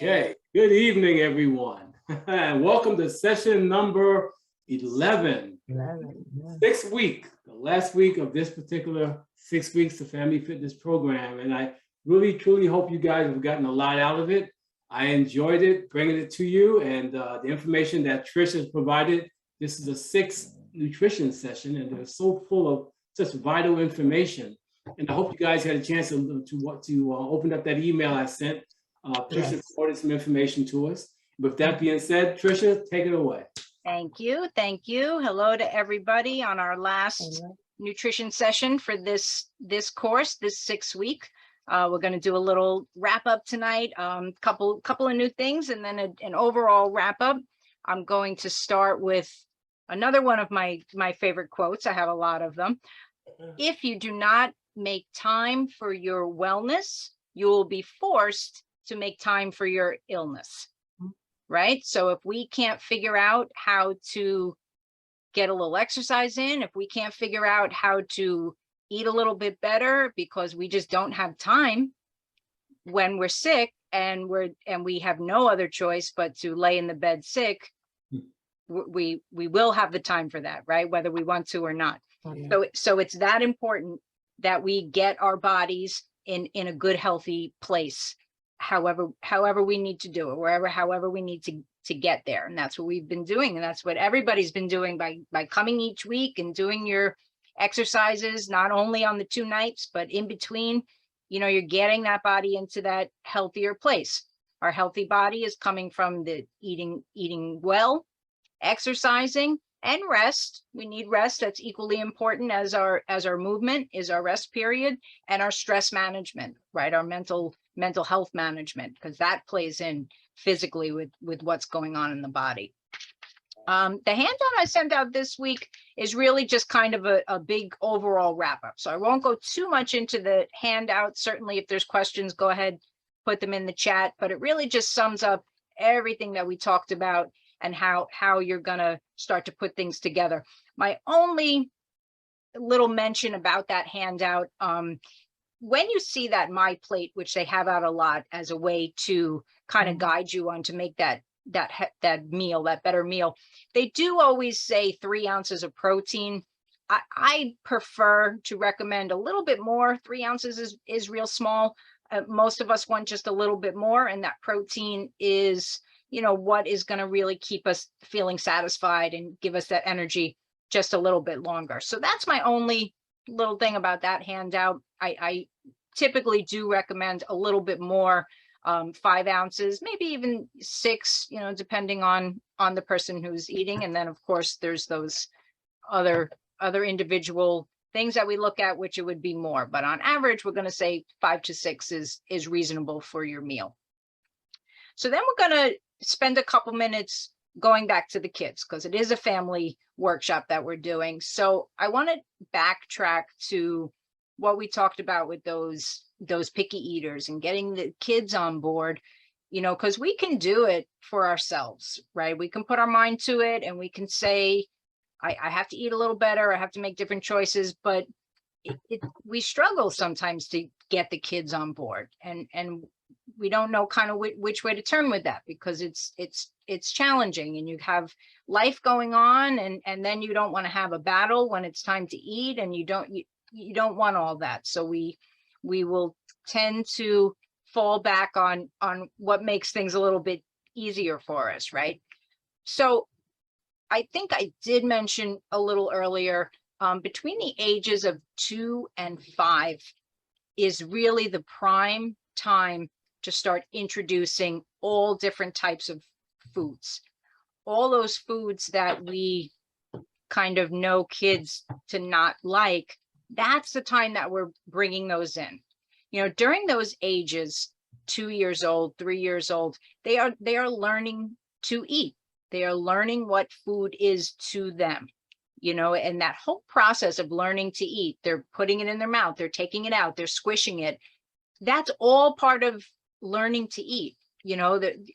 Okay, good evening, everyone. And welcome to session number 11. 11, yeah. 6th week, the last week of this particular 6 weeks of Family Fitness Program. And I really, truly hope you guys have gotten a lot out of it. I enjoyed it, bringing it to you, and the information that Trish has provided. This is a 6th nutrition session, and they're so full of such vital information. And I hope you guys had a chance to open up that email I sent. Tricia Yes. forwarded some information to us. With that being said, Tricia, take it away. Thank you. Thank you. Hello to everybody on our last nutrition session for this course, this 6th week. We're going to do a little wrap up tonight, couple of new things, and then an overall wrap up. I'm going to start with another one of my favorite quotes. I have a lot of them. If you do not make time for your wellness, you will be forced to make time for your illness, right? So if we can't figure out how to get a little exercise in, if we can't figure out how to eat a little bit better because we just don't have time when we're sick and we have no other choice but to lay in the bed sick, we will have the time for that, right? Whether we want to or not. So it's that important that we get our bodies in a good, healthy place, however we need to do it, however we need to get there. And that's what we've been doing. And that's what everybody's been doing by coming each week and doing your exercises, not only on the 2 nights, but in between. You're getting that body into that healthier place. Our healthy body is coming from the eating well, exercising, and rest. We need rest. That's equally important as our movement is our rest period, and our stress management, right? Our mental health management, because that plays in physically with what's going on in the body. The handout I sent out this week is really just kind of a big overall wrap up. So I won't go too much into the handout. Certainly, if there's questions, go ahead, put them in the chat. But it really just sums up everything that we talked about and how you're going to start to put things together. My only little mention about that handout, when you see that My Plate, which they have out a lot as a way to kind of guide you on to make that meal, that better meal, they do always say 3 ounces of protein. I prefer to recommend a little bit more. 3 ounces is real small. Most of us want just a little bit more, and that protein is what is going to really keep us feeling satisfied and give us that energy just a little bit longer. So that's my only little thing about that handout. I typically do recommend a little bit more, 5 ounces, maybe even 6, depending on the person who's eating. And then of course there's those other individual things that we look at, which it would be more, but on average, we're going to say 5 to 6 is reasonable for your meal. So then we're going to spend a couple minutes going back to the kids, because it is a family workshop that we're doing. So I want to backtrack to what we talked about with those picky eaters and getting the kids on board, because we can do it for ourselves, right? We can put our mind to it and we can say, I have to eat a little better, I have to make different choices, but we struggle sometimes to get the kids on board, and we don't know kind of which way to turn with that, because it's challenging, and you have life going on, and then you don't want to have a battle when it's time to eat, and you don't want all that. So we will tend to fall back on what makes things a little bit easier for us, right? So I think I did mention a little earlier, between the ages of 2 and 5 is really the prime time to start introducing all different types of foods. All those foods that we kind of know kids to not like, that's the time that we're bringing those in. During those ages, 2 years old, 3 years old, they are learning to eat. They are learning what food is to them, and that whole process of learning to eat, they're putting it in their mouth, they're taking it out, they're squishing it. That's all part of learning to eat.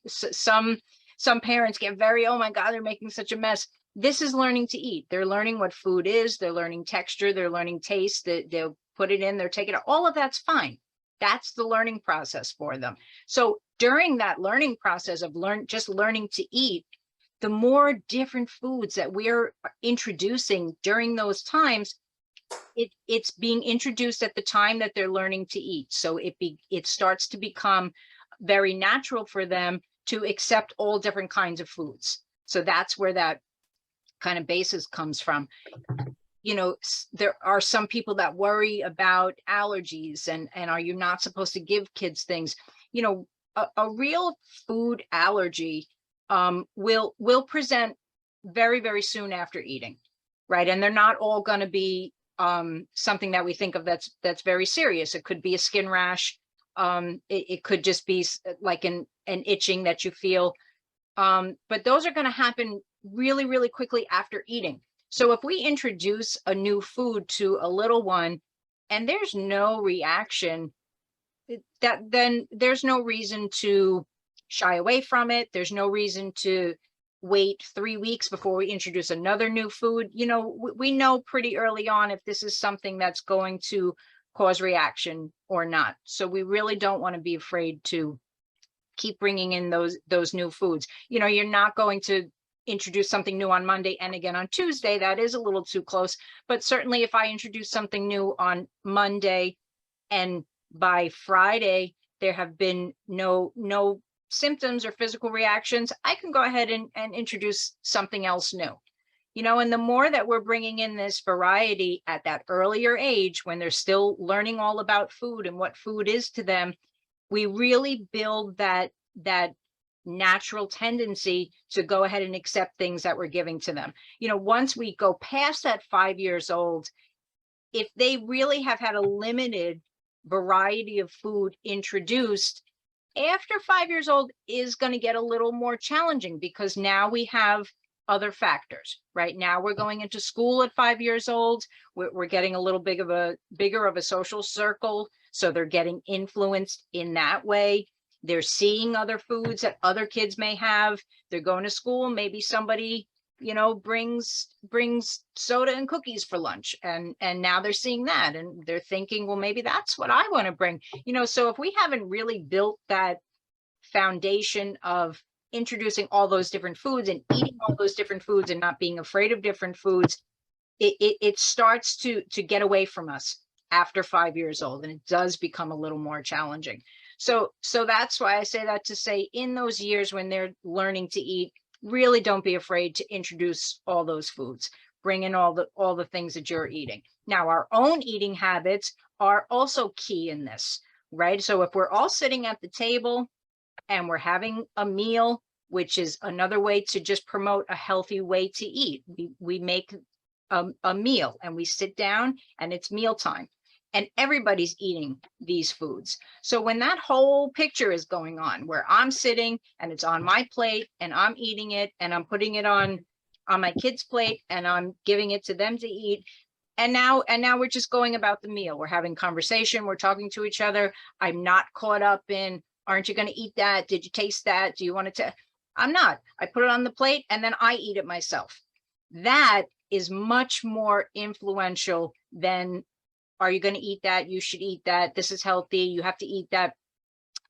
Some parents get very, oh my God, they're making such a mess. This is learning to eat. They're learning what food is. They're learning texture. They're learning taste. They'll put it in, they're taking it. All of that's fine. That's the learning process for them. So during that learning process of just learning to eat, the more different foods that we're introducing during those times, it's being introduced at the time that they're learning to eat. So it starts to become very natural for them to accept all different kinds of foods. So that's where that kind of basis comes from. You know, there are some people that worry about allergies and are you not supposed to give kids things? You know, a real food allergy will present very, very soon after eating, right? And they're not all going to be something that we think of that's very serious. It could be a skin rash. It could just be like an itching that you feel. But those are going to happen really, really quickly after eating. So if we introduce a new food to a little one and there's no reaction, then there's no reason to shy away from it. There's no reason to wait 3 weeks before we introduce another new food. You know, we know pretty early on if this is something that's going to cause reaction or not. So we really don't want to be afraid to keep bringing in those new foods. You know, you're not going to introduce something new on Monday and again on Tuesday. That is a little too close. But certainly if I introduce something new on Monday and by Friday there have been no symptoms or physical reactions, I can go ahead and introduce something else new. You know, and the more that we're bringing in this variety at that earlier age, when they're still learning all about food and what food is to them, we really build that natural tendency to go ahead and accept things that we're giving to them. You know, once we go past that 5 years old, if they really have had a limited variety of food introduced, after 5 years old is going to get a little more challenging because now we have other factors. Right now we're going into school at 5 years old. We're getting a little bigger of a social circle. So they're getting influenced in that way. They're seeing other foods that other kids may have. They're going to school. Maybe somebody, you know, brings soda and cookies for lunch. And now they're seeing that and they're thinking, well, maybe that's what I want to bring. You know, so if we haven't really built that foundation of introducing all those different foods and eating all those different foods and not being afraid of different foods, it starts to get away from us after 5 years old, and it does become a little more challenging. So that's why I say that, to say in those years when they're learning to eat, really don't be afraid to introduce all those foods. Bring in all the things that you're eating. Now, our own eating habits are also key in this, right? So if we're all sitting at the table and we're having a meal, which is another way to just promote a healthy way to eat. We make a meal and we sit down and it's mealtime and everybody's eating these foods. So when that whole picture is going on where I'm sitting and it's on my plate and I'm eating it and I'm putting it on my kid's plate and I'm giving it to them to eat. And now we're just going about the meal. We're having conversation. We're talking to each other. I'm not caught up in, aren't you going to eat that? Did you taste that? Do you want to? I'm not. I put it on the plate and then I eat it myself. That is much more influential than, are you going to eat that? You should eat that. This is healthy. You have to eat that.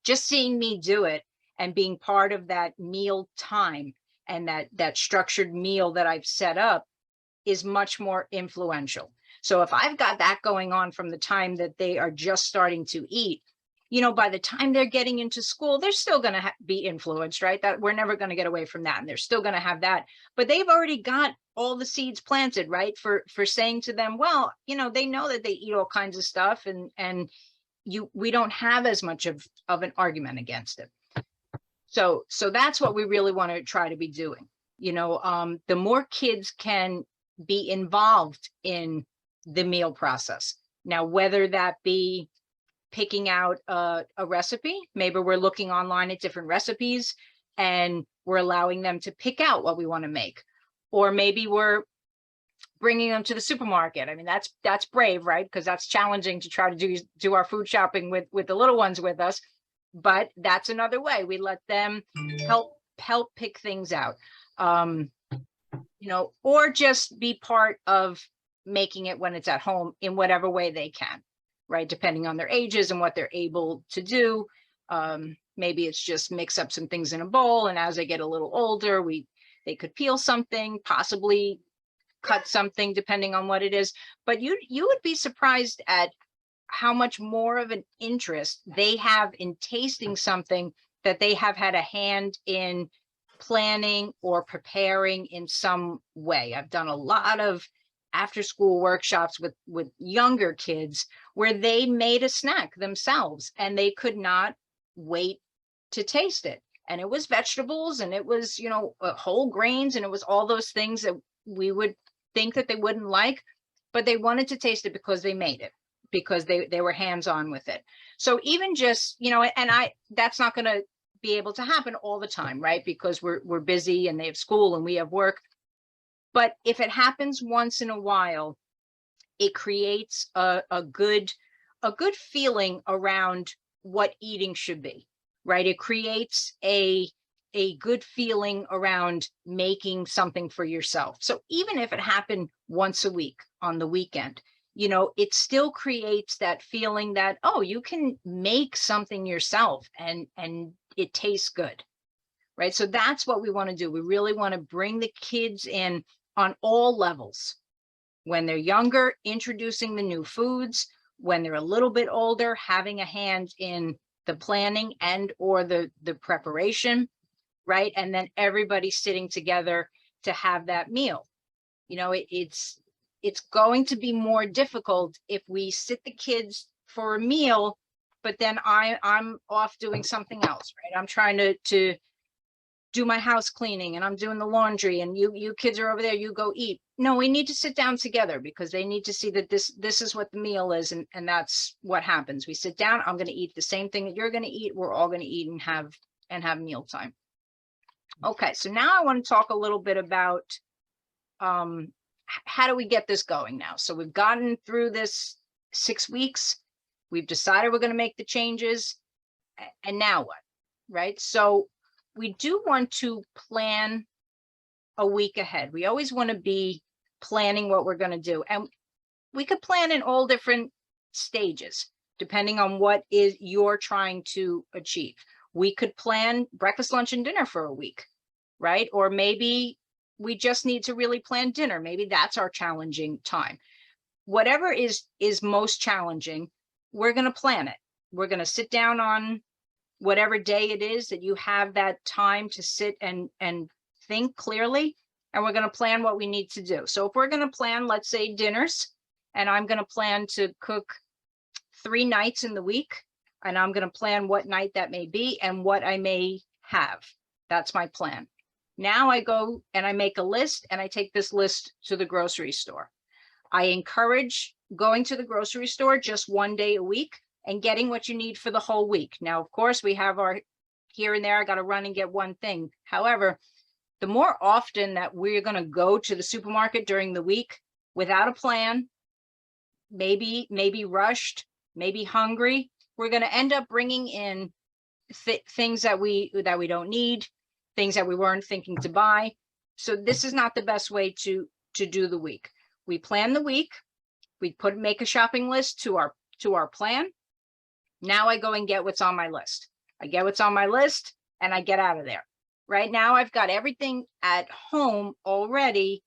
Just seeing me do it and being part of that meal time and that structured meal that I've set up is much more influential. So if I've got that going on from the time that they are just starting to eat, you know, by the time they're getting into school, they're still going to be influenced, right? That we're never going to get away from that. And they're still going to have that, but they've already got all the seeds planted, right? For saying to them, well, you know, they know that they eat all kinds of stuff and we don't have as much of an argument against it. So that's what we really want to try to be doing. You know, the more kids can be involved in the meal process. Now, whether that be picking out a recipe, maybe we're looking online at different recipes and we're allowing them to pick out what we want to make, or maybe we're bringing them to the supermarket. I mean, that's brave, right? Because that's challenging to try to do our food shopping with the little ones with us, but that's another way. We let them help pick things out, you know, or just be part of making it when it's at home in whatever way they can. right? Depending on their ages and what they're able to do. Maybe it's just mix up some things in a bowl, and as they get a little older, they could peel something, possibly cut something, depending on what it is. But you would be surprised at how much more of an interest they have in tasting something that they have had a hand in planning or preparing in some way. I've done a lot of after school workshops with younger kids where they made a snack themselves and they could not wait to taste it. And it was vegetables, and it was, you know, whole grains, and it was all those things that we would think that they wouldn't like, but they wanted to taste it because they made it, because they were hands-on with it. So even just, you know, and that's not going to be able to happen all the time, right? Because we're busy and they have school and we have work. But if it happens once in a while, it creates a good feeling around what eating should be, right? It creates a good feeling around making something for yourself. So even if it happened once a week on the weekend, you know, it still creates that feeling that, oh, you can make something yourself and it tastes good, right? So that's what we want to do. We really want to bring the kids in on all levels. When they're younger, introducing the new foods. When they're a little bit older, having a hand in the planning and or the preparation, right? And then everybody sitting together to have that meal. You know, it's going to be more difficult if we sit the kids for a meal, but then I'm off doing something else, right? I'm trying to do my house cleaning, and I'm doing the laundry, and you kids are over there, you go eat. No, we need to sit down together because they need to see that this is what the meal is, and that's what happens. We sit down, I'm going to eat the same thing that you're going to eat. We're all going to eat and have mealtime. Okay, so now I want to talk a little bit about how do we get this going now? So we've gotten through this 6 weeks. We've decided we're going to make the changes, and now what, right? So we do want to plan a week ahead. We always want to be planning what we're going to do. And we could plan in all different stages, depending on what is you're trying to achieve. We could plan breakfast, lunch, and dinner for a week, right? Or maybe we just need to really plan dinner. Maybe that's our challenging time. Whatever is most challenging, we're going to plan it. We're going to sit down on whatever day it is that you have that time to sit and think clearly, and we're going to plan what we need to do. So if we're going to plan, let's say, dinners, and I'm going to plan to cook 3 nights in the week, and I'm going to plan what night that may be and what I may have. That's my plan. Now I go and I make a list, and I take this list to the grocery store. I encourage going to the grocery store just 1 day a week and getting what you need for the whole week. Now, of course, we have our here and there, I got to run and get one thing. However, the more often that we're going to go to the supermarket during the week without a plan, maybe rushed, maybe hungry, we're going to end up bringing in things that we don't need, things that we weren't thinking to buy. So this is not the best way to do the week. We plan the week, we make a shopping list to our plan. Now I go and get what's on my list. I get what's on my list and I get out of there. Right now I've got everything at home already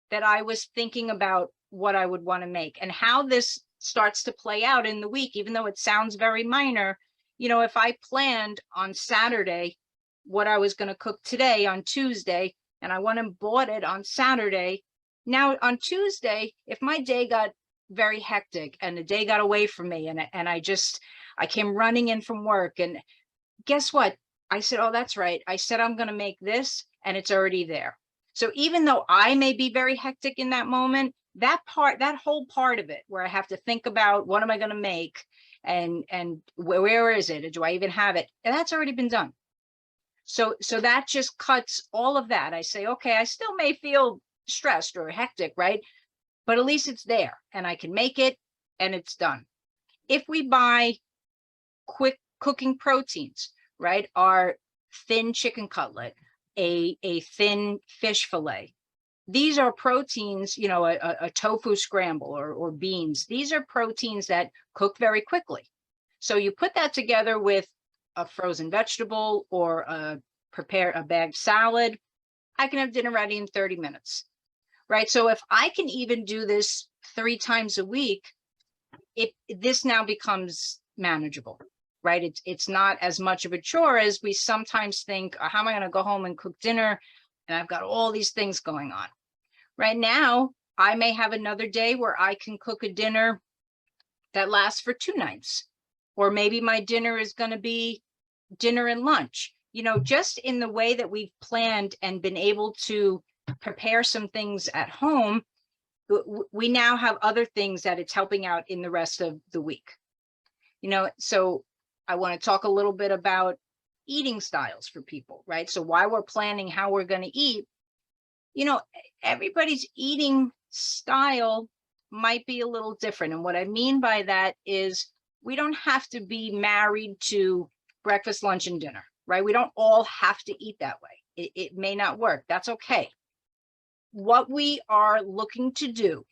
that I was thinking about what I would want to make, and how this starts to play out in the week, even though it sounds very minor. You know, if I planned on Saturday what I was going to cook today on Tuesday, and I went and bought it on Saturday, now on Tuesday, if my day got very hectic and the day got away from me, and I came running in from work, and guess what? I said, oh, that's right. I said, I'm going to make this, and it's already there. So even though I may be very hectic in that moment, that whole part of it where I have to think about what am I going to make, and where is it? Do I even have it? And that's already been done. So that just cuts all of that. I say, okay, I still may feel stressed or hectic, right? But at least it's there and I can make it and it's done. If we buy quick cooking proteins, right? Our thin chicken cutlet, a thin fish fillet, these are proteins, you know, a tofu scramble or beans. These are proteins that cook very quickly. So you put that together with a frozen vegetable or prepare a bagged salad. I can have dinner ready in 30 minutes, right? So if I can even do this 3 times a week, this now becomes manageable, right? It's not as much of a chore as we sometimes think, how am I going to go home and cook dinner? And I've got all these things going on. Right now, I may have another day where I can cook a dinner that lasts for 2 nights. Or maybe my dinner is going to be dinner and lunch. You know, just in the way that we've planned and been able to prepare some things at home, we now have other things that it's helping out in the rest of the week. You know, so I want to talk a little bit about eating styles for people, right? So while we're planning how we're going to eat, you know, everybody's eating style might be a little different. And what I mean by that is we don't have to be married to breakfast, lunch, and dinner, right? We don't all have to eat that way. It may not work. That's okay. What we are looking to do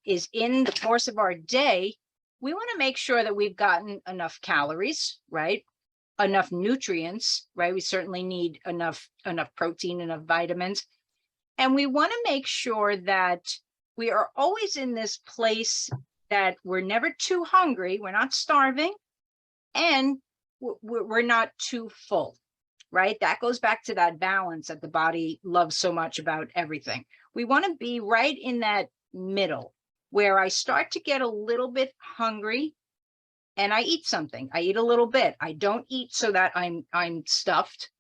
is in the course of our day, we want to make sure that we've gotten enough calories, right? Enough nutrients, right? We certainly need enough protein, enough vitamins. And we want to make sure that we are always in this place that we're never too hungry, we're not starving, and we're not too full, right? That goes back to that balance that the body loves so much about everything. We want to be right in that middle where I start to get a little bit hungry and I eat something. I eat a little bit. I don't eat so that I'm stuffed.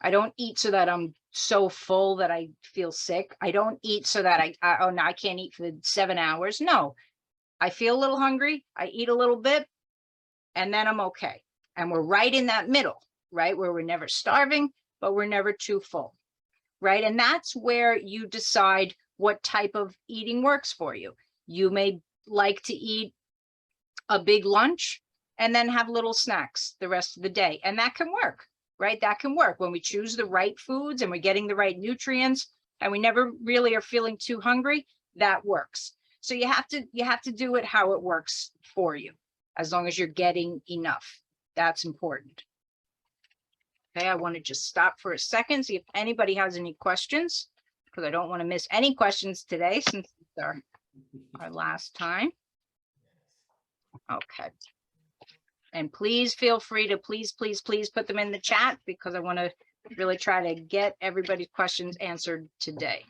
I don't eat so that I'm so full that I feel sick. I don't eat so that oh no, I can't eat for 7 hours. No, I feel a little hungry. I eat a little bit and then I'm okay. And we're right in that middle, right? Where we're never starving, but we're never too full, right? And that's where you decide what type of eating works for you. You may like to eat a big lunch and then have little snacks the rest of the day. And that can work, right? That can work when we choose the right foods and we're getting the right nutrients and we never really are feeling too hungry. That works. So you have to do it how it works for you, as long as you're getting enough. That's important. Okay, I want to just stop for a second, see if anybody has any questions, because I don't want to miss any questions today since it's our last time. Okay. And please feel free to please put them in the chat, because I want to really try to get everybody's questions answered today.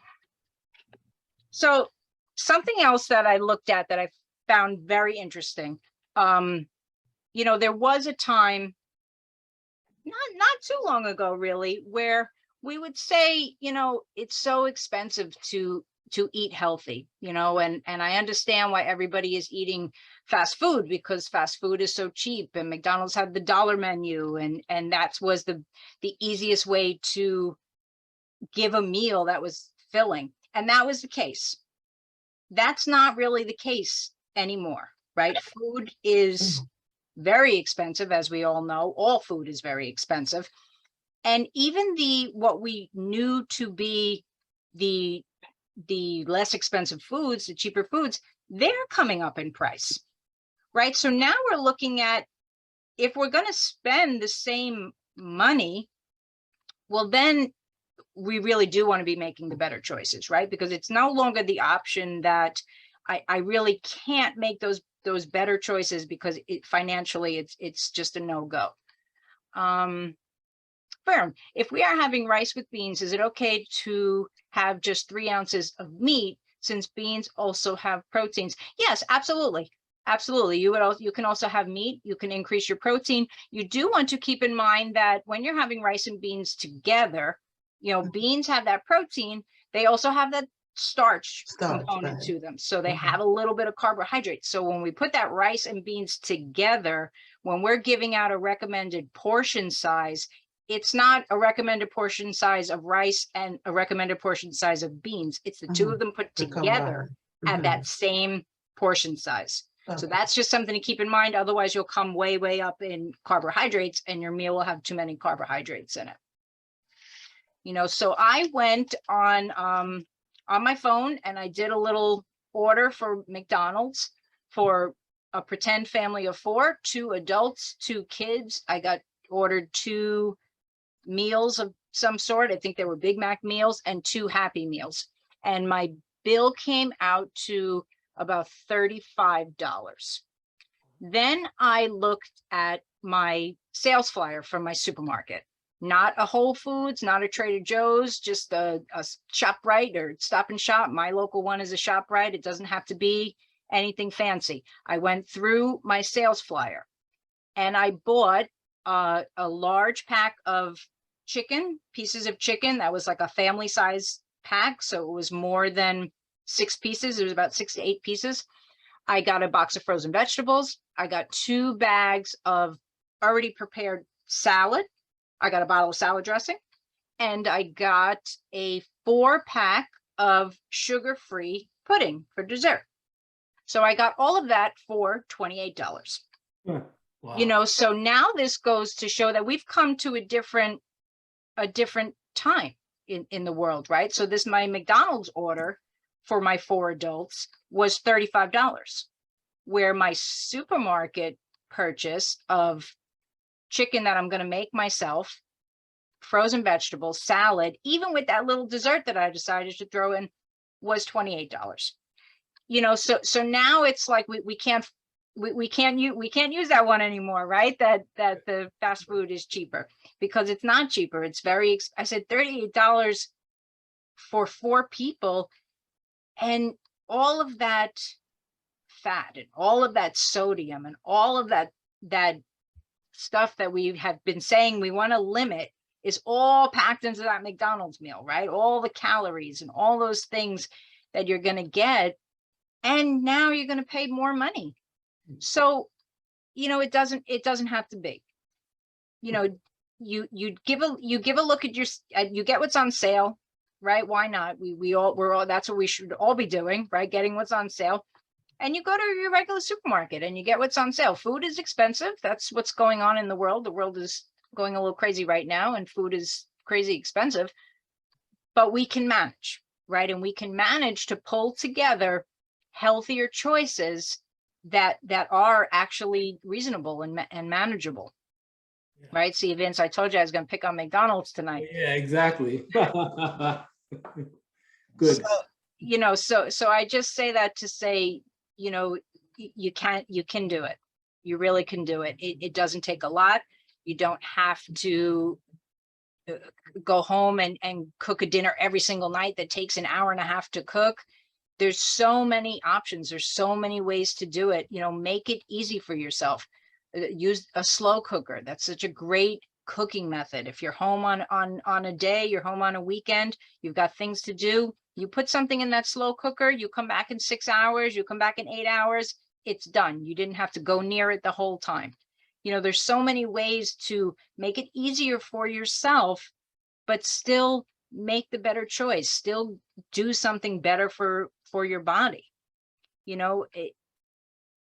So something else that I looked at that I found very interesting. You know, there was a time not too long ago, really, where we would say, you know, it's so expensive to eat healthy, you know, and I understand why everybody is eating fast food, because fast food is so cheap, and McDonald's had the dollar menu, and that was the easiest way to give a meal that was filling. And that was the case. That's not really the case anymore, right? Food is very expensive, as we all know. All food is very expensive. And even what we knew to be the less expensive foods, the cheaper foods, they're coming up in price, right? So now we're looking at, if we're going to spend the same money, well, then we really do want to be making the better choices, right? Because it's no longer the option that I really can't make those better choices because financially it's just a no-go. If we are having rice with beans, is it okay to have just 3 ounces of meat, since beans also have proteins? Yes, absolutely. Absolutely. You can also have meat. You can increase your protein. You do want to keep in mind that when you're having rice and beans together, you know, beans have that protein. They also have that starch component to them. So they have a little bit of carbohydrates. So when we put that rice and beans together, when we're giving out a recommended portion size, it's not a recommended portion size of rice and a recommended portion size of beans. It's the two of them put together at that same portion size. So that's just something to keep in mind. Otherwise, you'll come way, way up in carbohydrates and your meal will have too many carbohydrates in it. You know, so I went on on my phone and I did a little order for McDonald's for a pretend family of 4, 2 adults, 2 kids. I got ordered 2 meals of some sort. I think they were Big Mac meals and 2 Happy Meals. And my bill came out to about $35. Then I looked at my sales flyer from my supermarket, not a Whole Foods, not a Trader Joe's, just a ShopRite or Stop and Shop. My local one is a ShopRite. It doesn't have to be anything fancy. I went through my sales flyer and I bought a large pack of chicken, pieces of chicken. That was like a family size pack. So it was more than 6 pieces. It was about 6 to 8 pieces. I got a box of frozen vegetables. I got 2 bags of already prepared salad. I got a bottle of salad dressing, and I got a 4-pack of sugar-free pudding for dessert. So I got all of that for $28. Wow. You know, so now this goes to show that we've come to a different time in the world, right? So this, my McDonald's order for my 4 adults was $35, where my supermarket purchase of chicken that I'm going to make myself, frozen vegetables, salad, even with that little dessert that I decided to throw in, was $28. You know, so now it's like we can't use that one anymore, right? That the fast food is cheaper, because it's not cheaper. It's very, I said $38 for 4 people, and all of that fat and all of that sodium and all of that stuff that we have been saying we want to limit is all packed into that McDonald's meal, right? All the calories and all those things that you're going to get, and now you're going to pay more money. So, you know, it doesn't have to be, you know, you give a look at you get what's on sale, right? Why not? We're all, that's what we should all be doing, right? Getting what's on sale. And you go to your regular supermarket and you get what's on sale. Food is expensive. That's what's going on in the world. The world is going a little crazy right now, and food is crazy expensive, but we can manage, right? And we can manage to pull together healthier choices that are actually reasonable and manageable. Yeah. Right? See, Vince, I told you I was going to pick on McDonald's tonight. Yeah, exactly. Good. So, you know, so I just say that to say, you know, you can do it. You really can do it. It doesn't take a lot. You don't have to go home and cook a dinner every single night that takes an hour and a half to cook. There's so many options. There's so many ways to do it. You know, make it easy for yourself. Use a slow cooker. That's such a great cooking method. If you're home on a day, you're home on a weekend, you've got things to do, you put something in that slow cooker, you come back in 6 hours, you come back in 8 hours, it's done. You didn't have to go near it the whole time. You know, there's so many ways to make it easier for yourself, but still make the better choice, still do something better for your body. You know,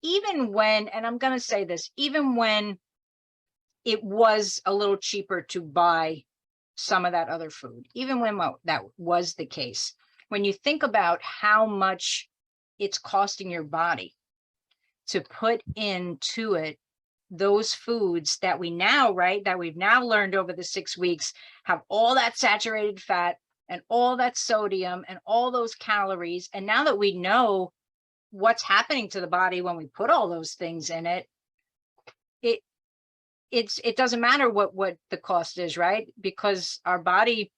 even when, and I'm going to say this, even when it was a little cheaper to buy some of that other food, even when that was the case, when you think about how much it's costing your body to put into it those foods that we now, right, that we've now learned over the 6 weeks have all that saturated fat and all that sodium and all those calories. And now that we know what's happening to the body when we put all those things in it, it doesn't matter what the cost is, right? Because our body's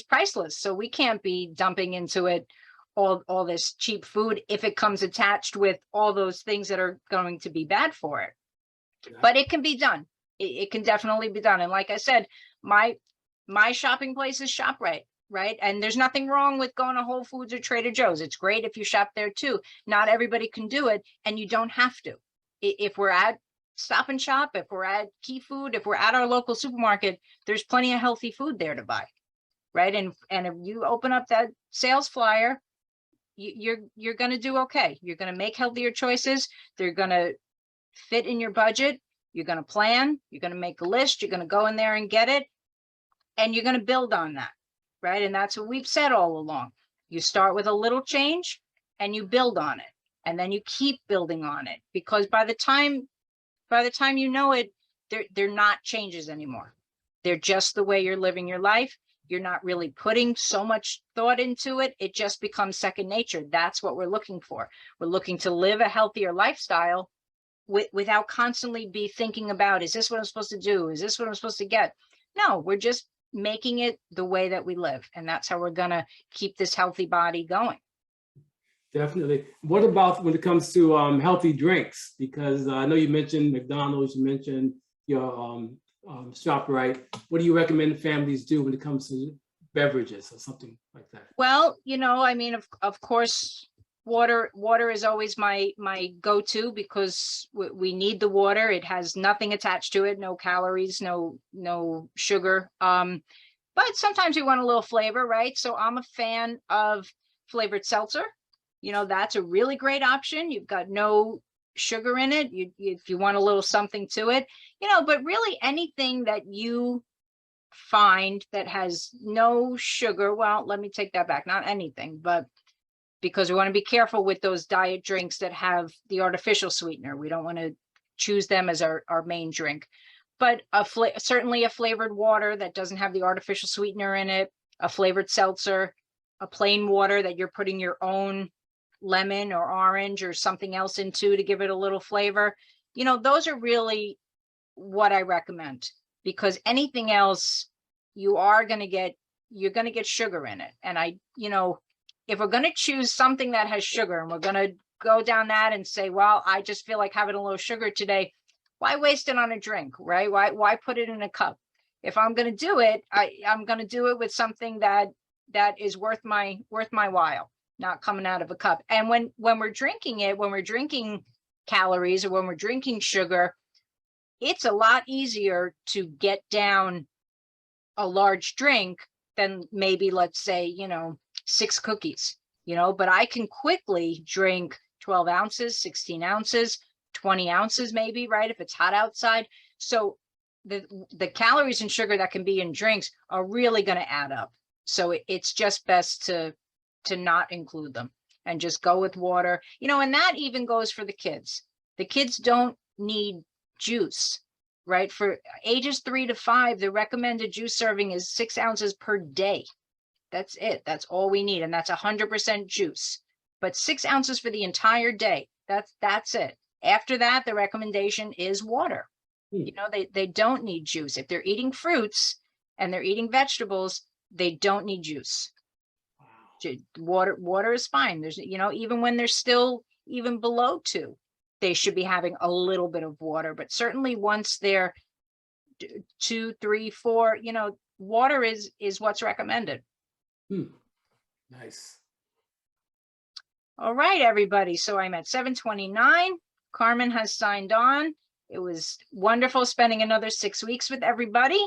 priceless. So we can't be dumping into it all this cheap food if it comes attached with all those things that are going to be bad for it. Yeah. But it can be done. It can definitely be done. And like I said, my shopping place is ShopRite, right? And there's nothing wrong with going to Whole Foods or Trader Joe's. It's great if you shop there too. Not everybody can do it, and you don't have to. If we're at Stop and Shop, if we're at Key Food, if we're at our local supermarket, there's plenty of healthy food there to buy, right? And if you open up that sales flyer, you're going to do okay. You're going to make healthier choices. They're going to fit in your budget. You're going to plan. You're going to make a list. You're going to go in there and get it, and you're going to build on that, right? And that's what we've said all along. You start with a little change and you build on it, and then you keep building on it, because by the time you know it, they're not changes anymore. They're just the way you're living your life. You're not really putting so much thought into it. It just becomes second nature. That's what we're looking for. We're looking to live a healthier lifestyle without constantly be thinking about, is this what I'm supposed to do? Is this what I'm supposed to get? No, we're just making it the way that we live. And that's how we're gonna keep this healthy body going. Definitely. What about when it comes to healthy drinks? Because I know you mentioned McDonald's, you mentioned your ShopRite. What do you recommend families do when it comes to beverages or something like that? Well, I mean, of course, water is always my go-to, because we need the water. It has nothing attached to it, no calories, no sugar. But sometimes we want a little flavor, right? So I'm a fan of flavored seltzer. That's a really great option. You've got no sugar in it. If you want a little something to it, but really anything that you find that has no sugar. Well, let me take that back. Not anything, but because we want to be careful with those diet drinks that have the artificial sweetener. We don't want to choose them as our main drink, but certainly a flavored water that doesn't have the artificial sweetener in it, a flavored seltzer, a plain water that you're putting your own lemon or orange or something else into to give it a little flavor. Those are really what I recommend, because anything else you're going to get sugar in it. And if we're going to choose something that has sugar and we're going to go down that and say, well, I just feel like having a little sugar today, why waste it on a drink, right? Why put it in a cup? If I'm going to do it, I'm going to do it with something that is worth my while, not coming out of a cup. And when we're drinking it, when we're drinking calories or when we're drinking sugar, it's a lot easier to get down a large drink than maybe, let's say, 6 cookies, but I can quickly drink 12 ounces, 16 ounces, 20 ounces, maybe, right? If it's hot outside. So the calories and sugar that can be in drinks are really going to add up. So it's just best to not include them and just go with water, and that even goes for the kids. The kids don't need juice, right? For ages 3 to 5, the recommended juice serving is 6 ounces per day. That's it. That's all we need. And that's 100% juice, but 6 ounces for the entire day. That's it. After that, the recommendation is water. They don't need juice. If they're eating fruits and they're eating vegetables, they don't need juice. Wow. Water is fine. There's, even when they're still even below 2, they should be having a little bit of water, but certainly once they're 2, 3, 4, water is what's recommended. Nice. All right, everybody. So I'm at 7:29. Carmen has signed on. It was wonderful spending another 6 weeks with everybody.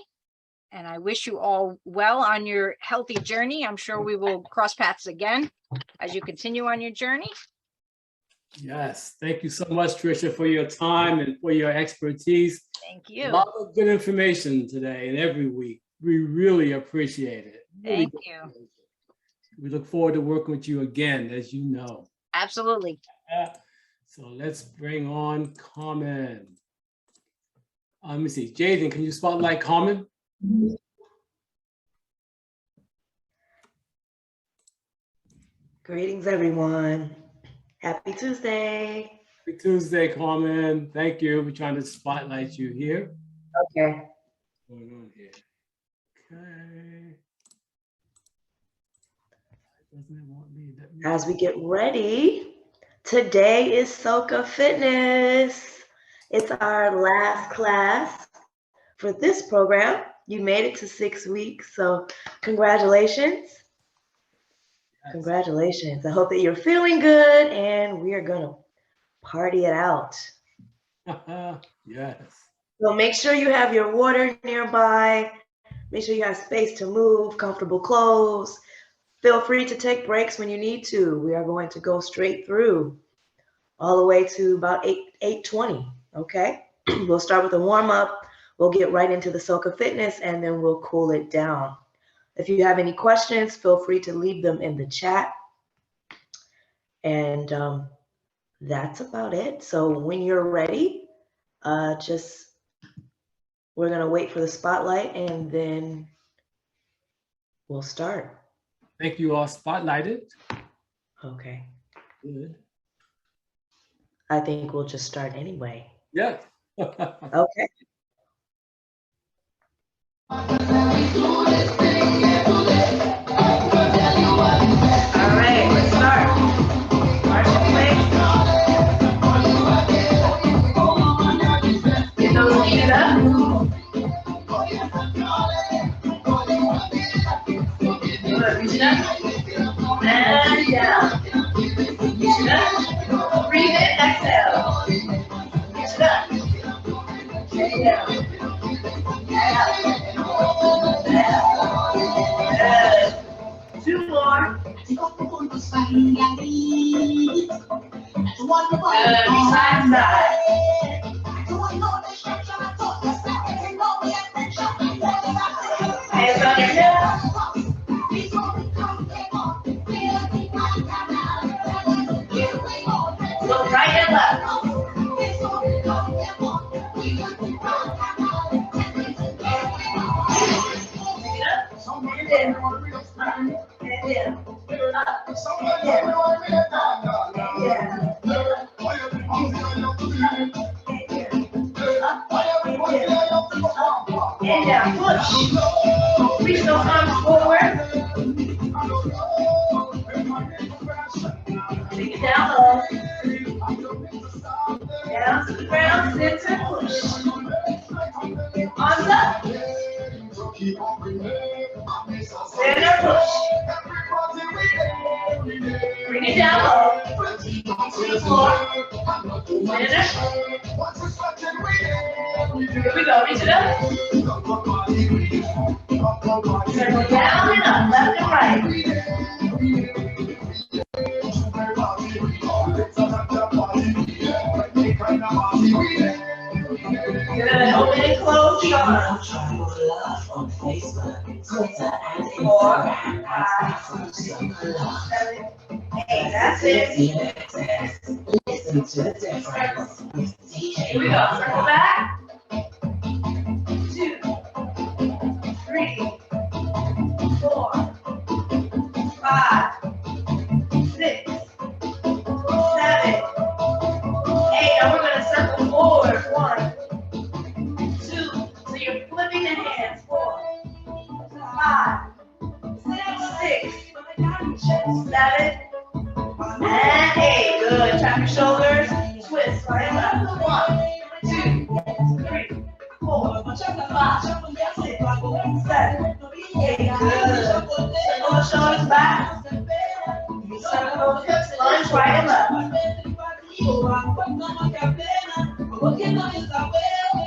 And I wish you all well on your healthy journey. I'm sure we will cross paths again as you continue on your journey. Yes. Thank you so much, Tricia, for your time and for your expertise. Thank you. A lot of good information today and every week. We really appreciate it. Thank you. We look forward to working with you again, as you know. Absolutely. So let's bring on Carmen. Let me see. Jaden, can you spotlight Carmen? Greetings, everyone. Happy Tuesday. Happy Tuesday, Carmen. Thank you. We're trying to spotlight you here. Okay. What's going on here? Okay. Doesn't it want me? As we get ready, today is Soca Fitness. It's our last class for this program. You made it to 6 weeks, so congratulations. Yes. Congratulations. I hope that you're feeling good, and we are gonna party it out. Yes. So make sure you have your water nearby. Make sure you have space to move, comfortable clothes. Feel free to take breaks when you need to. We are going to go straight through all the way to about 8:20, okay? We'll start with a warm-up. We'll get right into the Soca Fitness, and then we'll cool it down. If you have any questions, feel free to leave them in the chat. And that's about it. So when you're ready, we're gonna wait for the spotlight and then we'll start. Thank you all spotlighted. Okay. Good. I think we'll just start anyway. Yeah. Okay. All right, let's start. Marching place. Get those feet up. Good, reach it up. And down. Reach it up. Breathe in, exhale. Reach it up. And down. Good. Two more. Good. Side to side. Hands on your hips. Look right and left. And in. And in. Up. And in. Yeah. And down, push. Reach those arms forward. Take it down low. Down to the ground, center, push. Arms up. Center, push. Bring it down low. To the floor. Center. Here we go, reach it up. Circle down and up, left and right. Good, open and close your arms. On Facebook, Twitter, and Instagram. 4, 5, 6, 7, 8. That's it. Listen to the difference. Here we go. Circle back. 2, 3, 4, 5, 6, 7, 8. And we're going to circle forward. 1, 2. So you're flipping the hands. 4, 5, 6, 7, and 8. Good. Tap your shoulders. Twist right and left. 1, 2, 3, 4, 5, 6, 7, 8. Good. Circle the shoulders back. Circle those hips. Lunge right and left.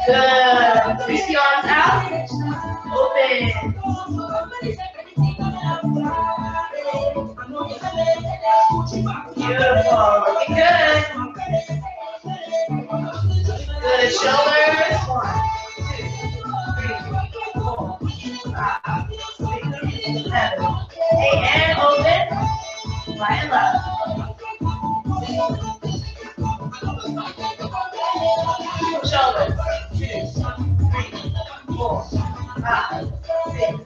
Good. Reach the arms out. Open. Beautiful. Looking good. Good. Shoulders. 1, 2, 3, 4, 5, 6, 7, 8. And open. Right and left. Shoulders. 2, 3, 4, 5, 6,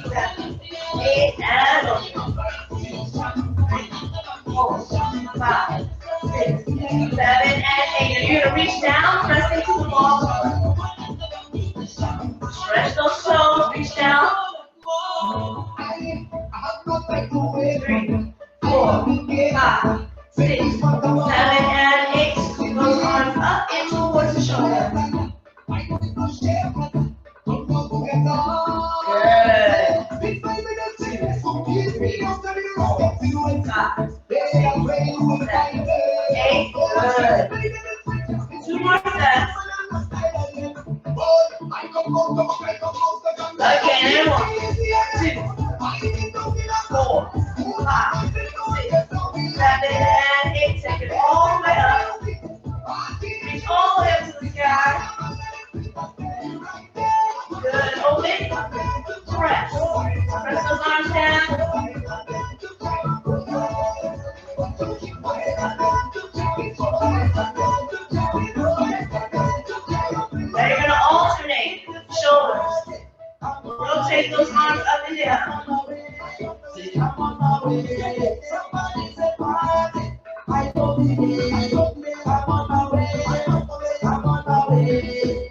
7, 8. And open. 4, 5, 6, 7, and 8. And you're going to reach down, press into the ball. Stretch those toes, reach down. 3, 4, 5, 6, 7, and 8. Scoop those arms up and towards the shoulder. Good. 2, 3, 4, 5, 6, 7, 8. Good. 2 more steps. Again, and 1, 2, 4, 5, 6, 7, and 8. Take it all the way up. Reach all the way up to the sky. Good. Open. Press. Press those raise those arms up and down.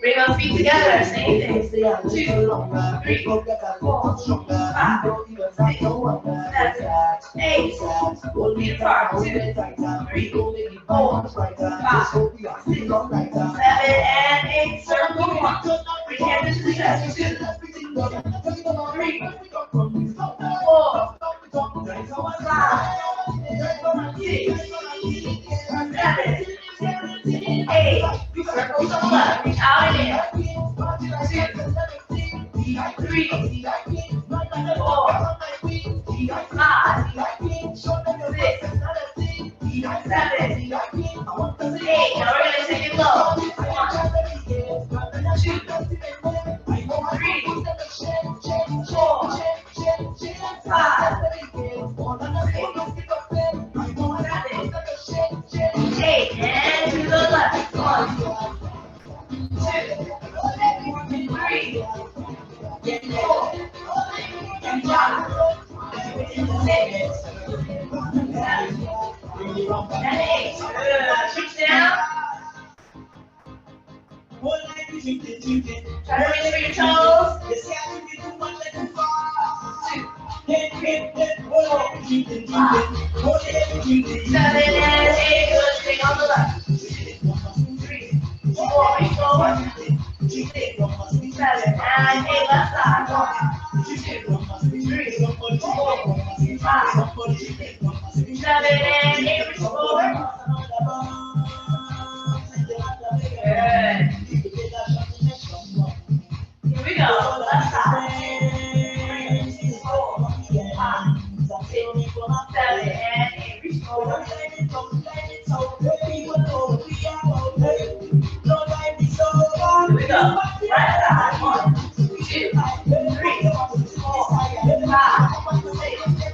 Bring those feet together, same thing. 2, 3, 4, 5, 6, 7, 8. Feet apart. 2, 3, 4, 5, 6, 7, and 8. Circle 1. Bring hands to the chest. 2, 3, 4, 5, 6, 7, 8. Circle to the left. Reach out and in. 2, 3, 4, 5, 6, 7, 8. Now we're gonna take it low. 1, 2, 3, 4, 5, 6, 7, 8. And to the left. 1, 2, 3, 4, 5, 6, 7, and 8. Good. Reach down. Try to reach for your toes. 2, 4, 5, 6, 7, and 8. Good. Stay on the left. 3, 4. Reach forward. 6, 7, and 8. Left side. 1, 2, 3, 4, 5, 6, 7, and 8. Reach forward. Good. Here we go. Left side. 3, 4, 5, 6, 7, and 8. Reach forward. Here we go. Right side. 1, 2, 3, 4, 5,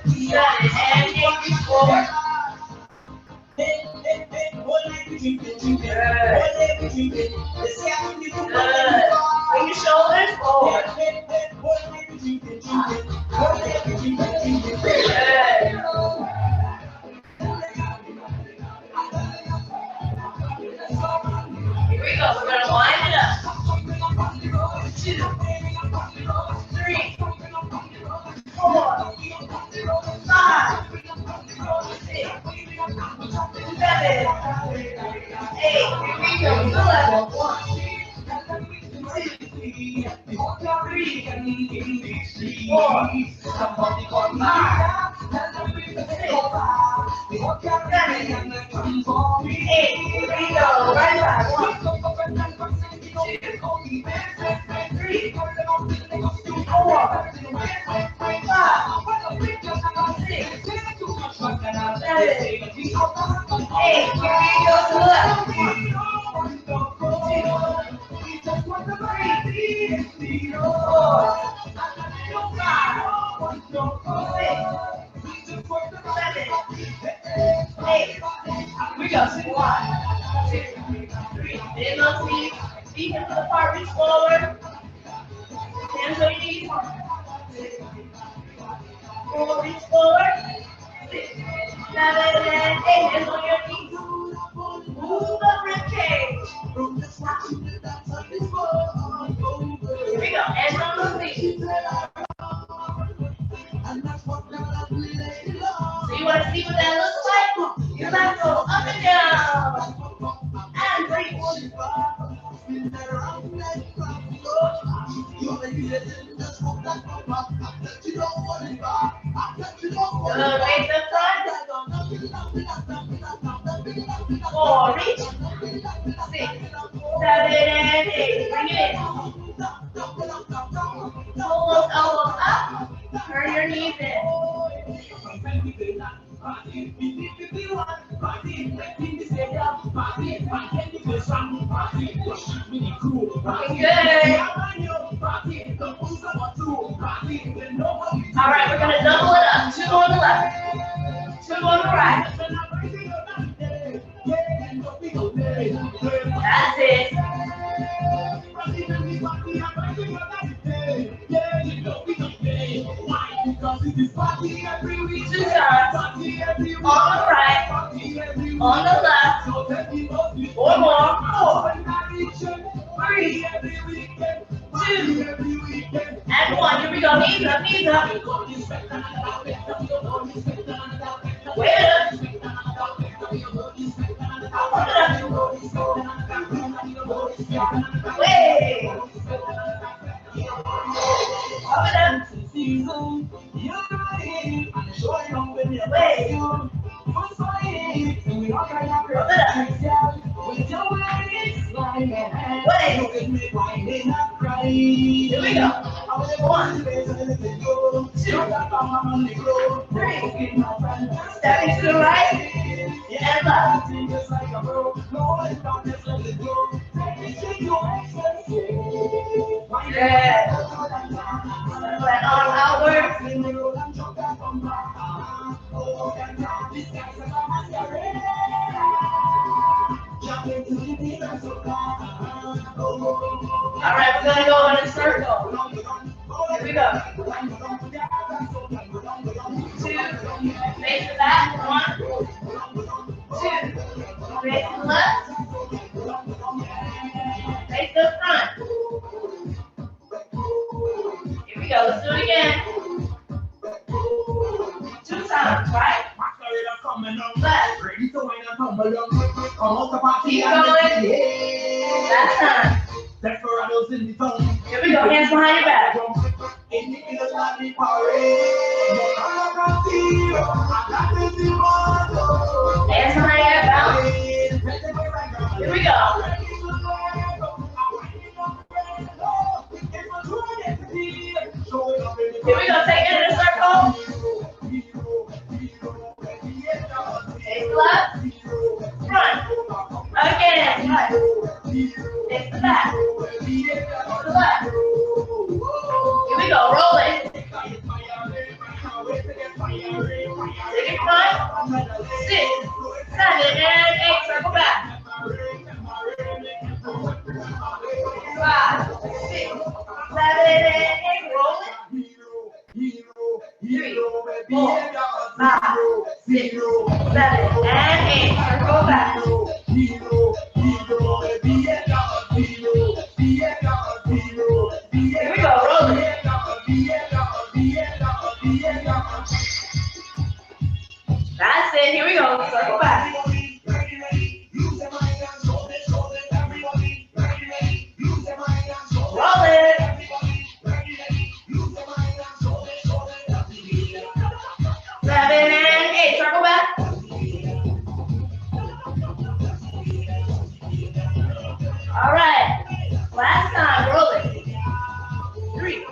6, 7, and 8. Reach forward. Good. Good. Bring your shoulders forward. Good. Here we go. We're gonna wind it up. 2, 3, 4, 5, 6, 7, 8. Here we go. To the left. 1, 2, 3, 4, 5, 6, 7, 8. Here we go. Right side. 1, 2, 3, 4, 5, 6, 7, 8. Here we go. To the left. 1, 2, 3, 4, 5, 6, 7, 8. Here we go. 1, 2, 3. Bend those knees. Feet hip to the part. Reach forward. Hands on your knees. 1, 2, 4. Reach forward. 6, 7, and 8. Hands on your knees. Move the rib cage. Here we go. Hands on those knees. So you want to see what that looks like? Your left go up and down. And reach. Good. Raise the front. 4. Reach. 6, 7, and 8. Bring it in. Pull those elbows up. Turn your knees in. Looking good. All right, we're gonna double it up. 2 on the left, 2 on the right. That's it. 2 times. On the right, on the left, or more. 4, 3, 2, and 1. Here we go. Knees up, knees up. Wait up. Put it up. Wait. Pop it up. Wait. Pop it up. Wait. Here we go. 1, 2, 3. Stepping to the right and left. Good. Let arm outward. All right, we're gonna go in a circle. Here we go. 2, face the back. 1, 2, face the left, face the front. Here we go. Let's do it again. 2 times, right? Left. Keep going. Last time. Here we go. Hands behind your back. Hands behind your back. Here we go. Here we go. Take it in a circle. Face left, front. Again. Right. Face the back. To the left. Here we go. Roll it. Take it front. 6, 7, and 8. Circle back. 5, 6, 7, and 8. Roll it. 3, 4, 5, 6, 7, and 8. Circle back. Here we go. Roll it. That's it. Here we go. Circle back. Roll it. 7 and 8. Circle back. All right. Last time. Roll it. 3,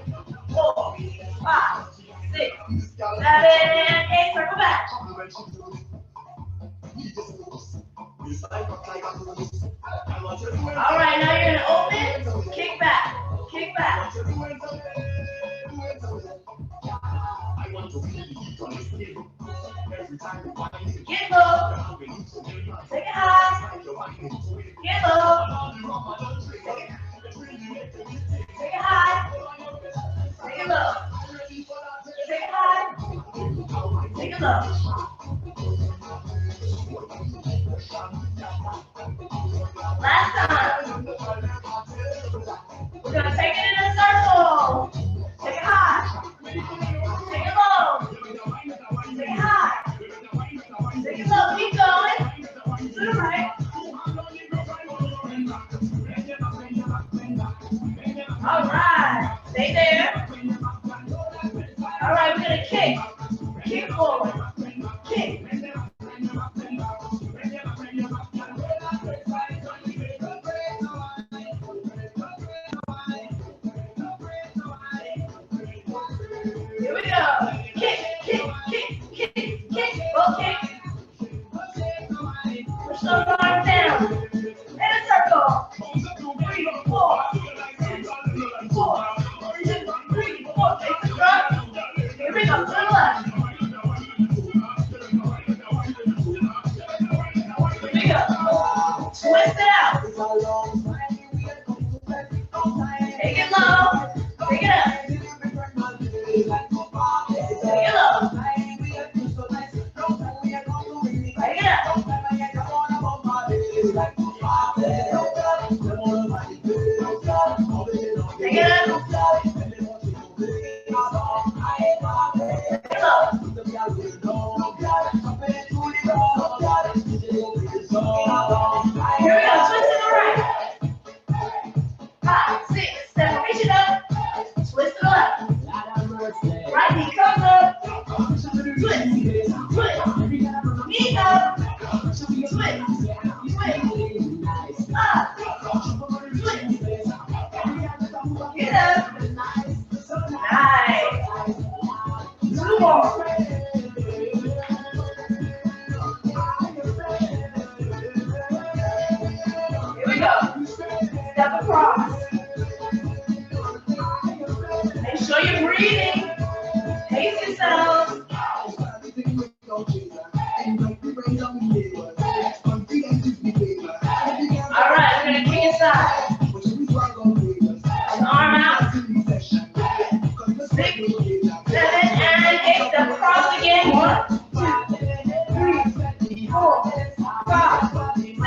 4, 5, 6, 7, and 8. Circle back. All right. Now you're gonna open. Kick back. Kick back. Get low. Take it high. Get low. Take it high. Take it low. Take it high. Take it low. Last time. We're gonna take it in a circle. Take it high. Take it low. Take it high. Take it low. Keep going. To the right. All right. Stay there. All right. We're gonna kick. Kick forward. Kick. Here we go. Kick, kick, kick, kick, kick. Go kick. Push those arms down. In a circle. 3, 4, 4, 2, 3, 4. Take the front. Here we go. To the left. Here we go. Twist it out. Take it low. Take it up. Take it low. Right knee comes up. Twist, twist. Knee up. Twist, twist. Up. Twist. Get up. Nice. Two more. Here we go. Step across. Make sure you're breathing. Pace yourself. All right, we're going to kick inside. Arm out. 6, 7, and 8. Step across again. 1, 2, 3, 4, 5, 6,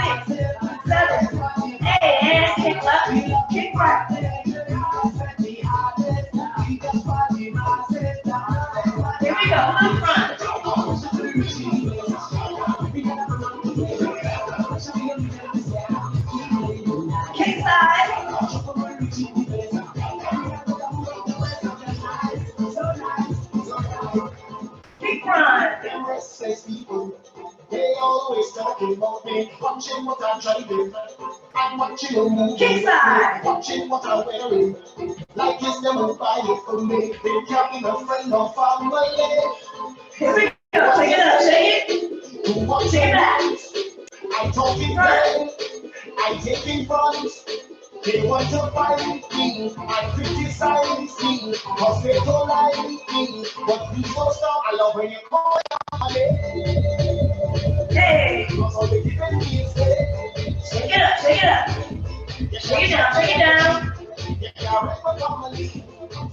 7, 8. And kick left, kick right. Here we go. Look front. Kick side. Kick front. They always talking about me, watching what I'm driving, and watching them move, Kick side. watching what I'm wearing, like it's them who buy it for me. They can't be no friend or family. Here we go. Take it up. Shake it. Take it back. I talk in bed, I take in front. They want to fight me and criticize me, cause they don't like me. But please don't stop. I love when you call me. Hey. Cause all they giving me is Shake it up. Shake it up. Shake it down. Shake it down. you can't wait for family.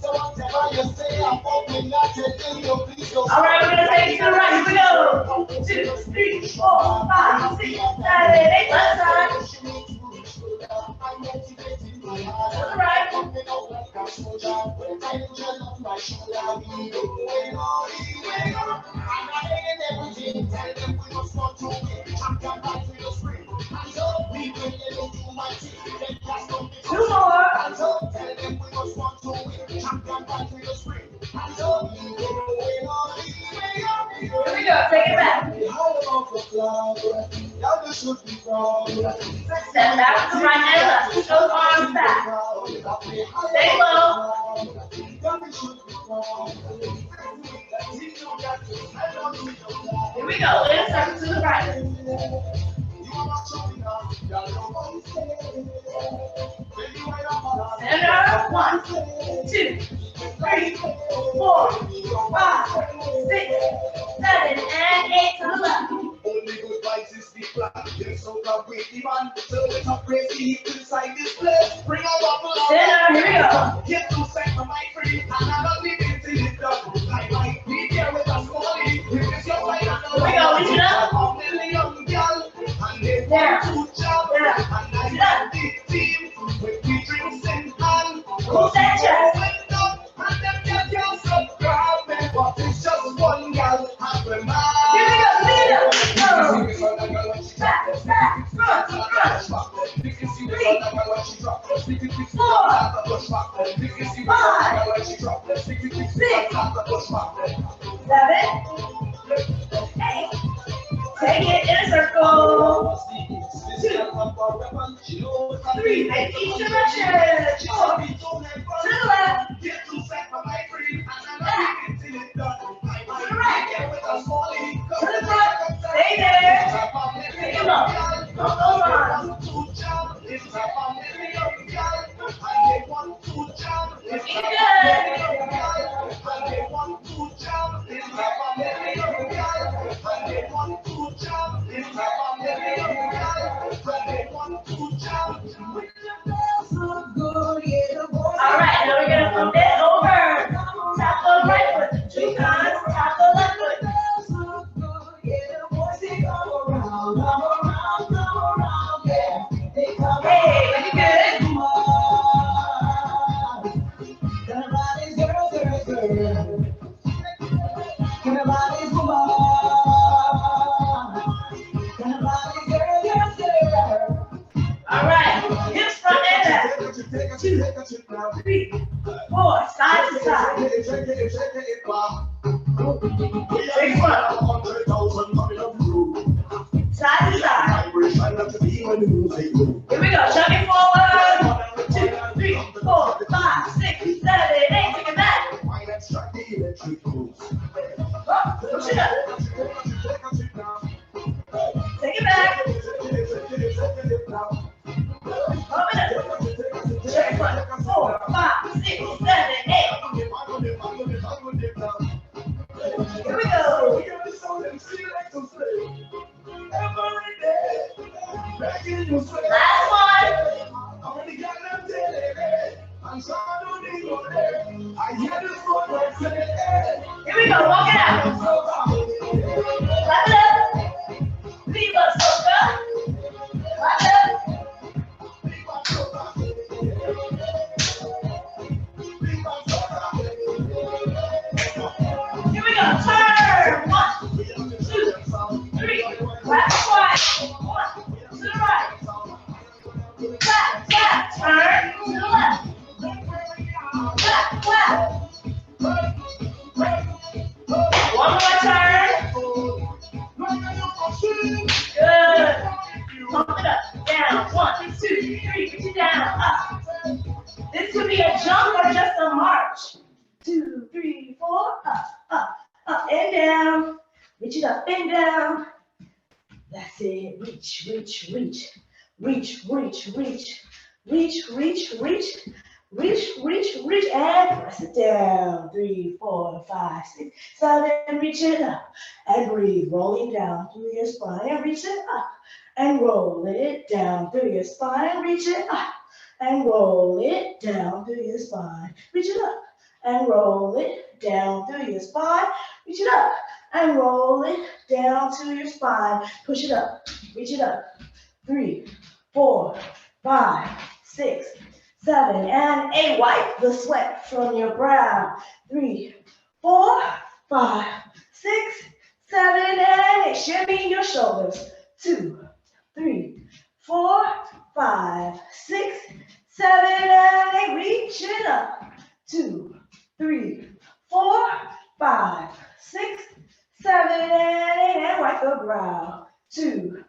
So whatever you say, I'm hoping that you do. Please don't All right, we're going to take it to the right. Here we go. 2, 3, 4, 5, 6, 7, 8. Left side. To the right. Two more. Here we go. Take it back. Step back to the right and left. Push those arms back. Stay low. Here we go. Inner circle to the right. Center. 1, 2, 3, 4, 5, 6, 7, and 8 to the left. Only good vibes is the plan. Yes, so come with the man. So let's up crazy inside this place. Bring a bubble out. Center. Here we go. Get to set for my free. And I'm not leaving till it's done. Like my be there with a smallie. If it's your way, I know. Here we go. Reach it up. I'm a million girl. And they There. want to jump. There. And I got the team. With the drinks in hand. Push that chest. Wake up. And them get your subscribe. But it's just one girl. And we're mad. Here we go. Lead up. Go. Back, back, front, front. 3, 4, 5, 6, 7, 8. Take it in a circle. 2, 3. Make each direction. 4. To the left. Back. To the right. To the front. Stay there. Take it low. Don't go on. Keep it All right, now we're gonna flip it over. Tap the right foot 2 times, tap the left foot. Hey, pretty good. All right, hips front and back. 2, 3, 4, side to side. side. Six one. Side to side. Here we go. Shove it forward. 2, 3, 4, 5, 6, 7, 8. Take it back. Push it up. Take it back. Open it. Check one. 4, 5, 6, 7, 8. Here we go. Last one. Here we go. Walk it out. Clap it up. Viva Soca. Clap it up. Here we go. Turn. 1, 2, 3. Clap twice. 1 to the right. Clap, clap. Turn to the left. Clap, clap. One more turn. Good. Pump it up. Down. 1, 2, 3. Reach it down. Up. This could be a jump or just a march. 2, 3, 4. Up and down. Reach it up and down. That's it. Reach, reach, reach. Reach, reach, reach. Reach, reach, reach. Reach, reach, reach, and press it down. 3, 4, 5, 6, 7. Reach it up and breathe. Rolling down through your spine and reach it up and roll it down through your spine and reach it up and roll it down through your spine. Reach it up and roll it down through your spine. Reach it up and roll it down to your spine. Push it up. Reach it up. 3, 4, 5, 6, 7, and 8. Wipe the sweat from your brow. 3, 4, 5, 6, 7, and 8. Shimmy your shoulders. 2, 3, 4, 5, 6, 7, and 8. Reach it up. 2, 3, 4, 5, 6, 7, and 8. And wipe the brow. 2,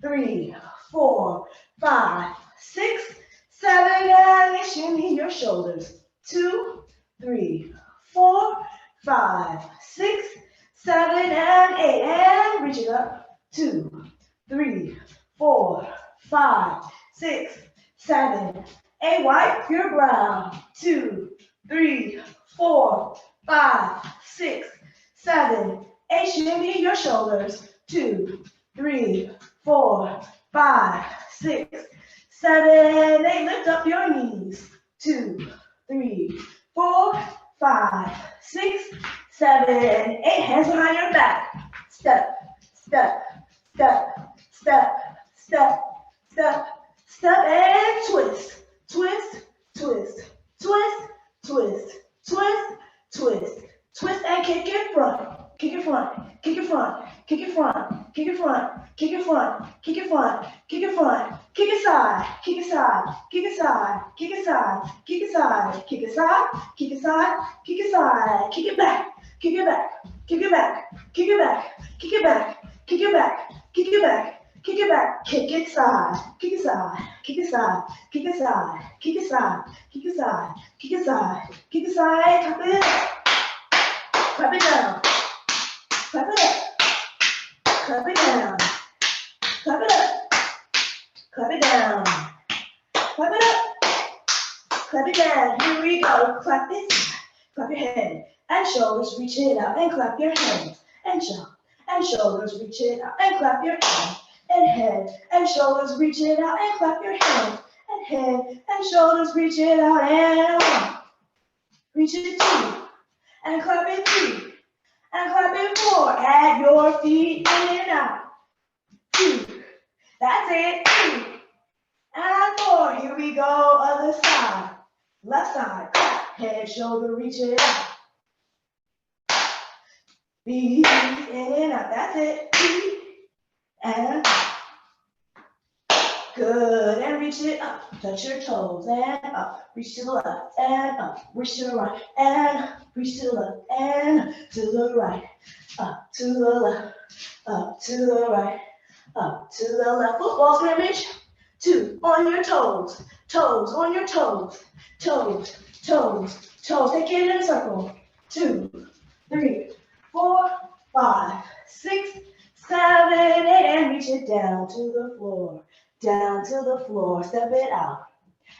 3, 4, 5, 6, 7, and 8. Shimmy your shoulders. 2, 3, 4, 5, 6, 7, and 8. And reach it up. 2, 3, 4, 5, 6, 7, 8. Wipe your brow. 2, 3, 4, 5, 6, 7, 8. Shimmy your shoulders. 2, 3, 4, 5, 6, 7, 8. Lift up your knees. 2, 3, 4, 5, 6, 7, 8. Hands behind your back. Step, step, step, step, step, step, step, and twist, twist, twist, twist, twist, twist, twist, twist, and kick it front. Kick it front, kick it front, kick it front, kick it front, kick it front, kick it front, kick it front, kick it side, kick it side, kick it side, kick it side, kick it side, kick it side, kick it side, kick it side, kick it back, kick it back, kick it back, kick it back, kick it back, kick it back, kick it back, kick it back, kick it side, kick it side, kick it side, kick it side, kick it side, kick it side, kick it side, kick it side, clap it up, clap it down. Clap it up, clap it down, clap it up, clap it down, clap it up, clap it down. Here we go. Clap it, clap your head and shoulders. Reach it out and clap your hands and jump and shoulders. Reach it out and clap your hands and head and shoulders. Reach it out and clap your hands and head and shoulders. Reach it out and 1, reach it 2, and clap it 3. And clap it 4. Add your feet in and out. 2. That's it. 3. And 4. Here we go. Other side. Left side. Clap. Head, shoulder, reach it out. Feet in and out. That's it. Feet and out. Good, and reach it up, touch your toes, and up, reach to the left, and up, reach to the right, and reach to the left, and to the right, up to the left, up to the right, up to the left. Football scrimmage, 2 on your toes, toes on your toes, toes, toes, toes. Take it in a circle, 2, 3, 4, 5, 6, 7, 8, and reach it down to the floor. Down to the floor, step it out,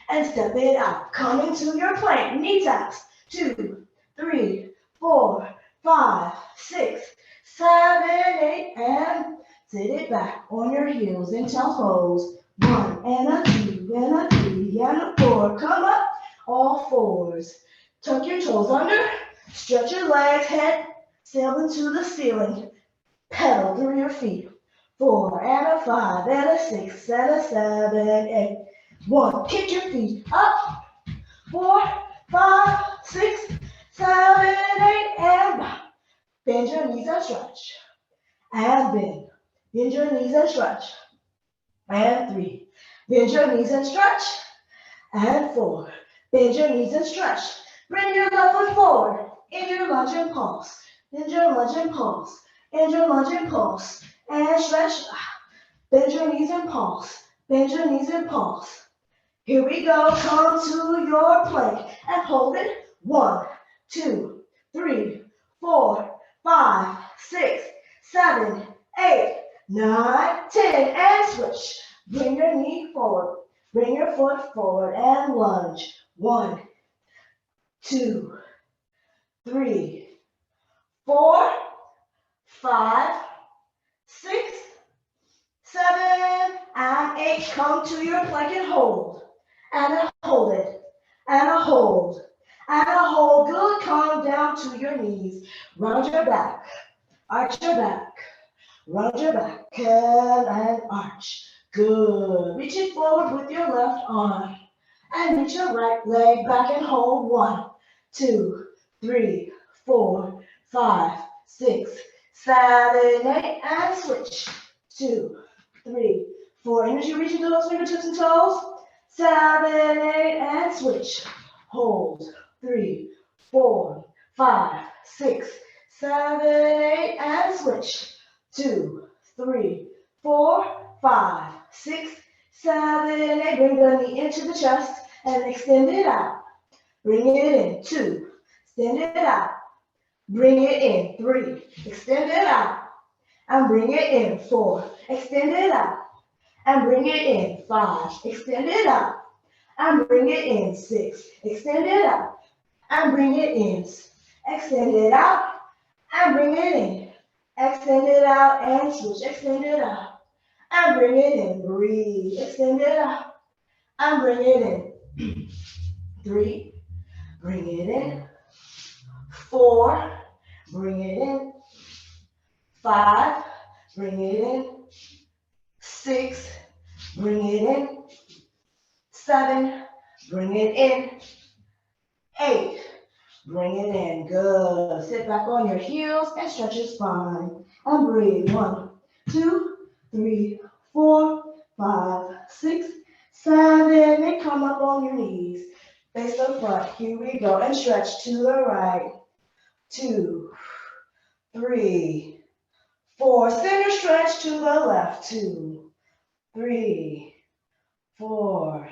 and step it out. Come into your plank, knee taps. 2, 3, 4, 5, 6, 7, 8, and sit it back on your heels in child's pose. 1 and a 2 and a 3 and a 4. Come up, all fours. Tuck your toes under, stretch your legs, head sail into the ceiling. Pedal through your feet. 4 and a 5 and a 6 and a 7, 8. 1. Kick your feet up. 4, 5, 6, 7, 8, and back. Bend your knees and stretch. And bend. Bend your knees and stretch. And 3. Bend your knees and stretch. And 4. Bend your knees and stretch. Bring your left foot forward in your lunge and pulse. In your lunge and pulse. In your lunge and pulse. And stretch. Bend your knees and pulse. Bend your knees and pulse. Here we go. Come to your plank and hold it. 1, 2, 3, 4, 5, 6, 7, 8, 9, 10, and switch. Bring your knee forward. Bring your foot forward and lunge. 1, 2, 3, 4, 5, 6, 7, and 8. Come to your plank and hold. And a hold it. And a hold. And a hold. Good. Come down to your knees. Round your back. Arch your back. Round your back. And arch. Good. Reach it forward with your left arm. And reach your right leg back and hold. 1, 2, 3, 4, 5, 6, 7, 8, and switch. 2, 3, 4. Energy reaching through those fingertips and toes. 7, 8, and switch. Hold. 3, 4, 5, 6, 7, 8, and switch. 2, 3, 4, 5, 6, 7, 8. Bring the knee into the chest and extend it out. Bring it in. 2. Extend it out. Bring it in. 3. Extend it out. And bring it in. 4. Extend it out. And bring it in. 5. Extend it out. And bring it in. 6. Extend it out. And bring it in. Extend it out. And bring it in. Extend it out and switch. Extend it out. And bring it in. Breathe. Extend it out. And bring it in. 3. Bring it in. 4. Bring it in. 5. Bring it in. 6. Bring it in. 7. Bring it in. 8. Bring it in. Good. Sit back on your heels and stretch your spine. And breathe. 1, 2, 3, 4, 5, 6, 7. And come up on your knees. Face the front. Here we go. And stretch to the right. 2, 3, 4. Center stretch to the left. 2, 3, 4.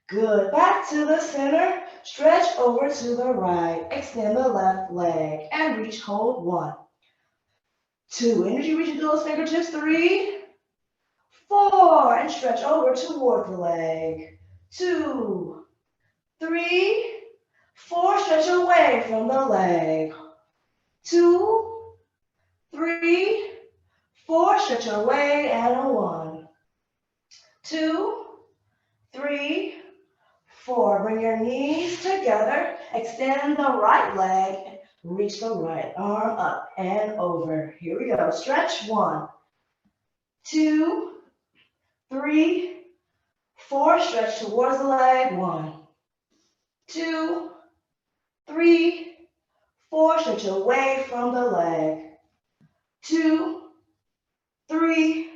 Good. Back to the center. Stretch over to the right. Extend the left leg and reach. Hold. 1, 2. Energy reaching through those fingertips. 3, 4. And stretch over toward the leg. 2, 3, 4. Stretch away from the leg. 2, 3, 4. Stretch away and a 1, 2, 3, 4. Bring your knees together. Extend the right leg. Reach the right arm up and over. Here we go. Stretch. 1, 2, 3, 4. Stretch towards the leg. 1, 2, 3, 4. Stretch away from the leg. 2, 3,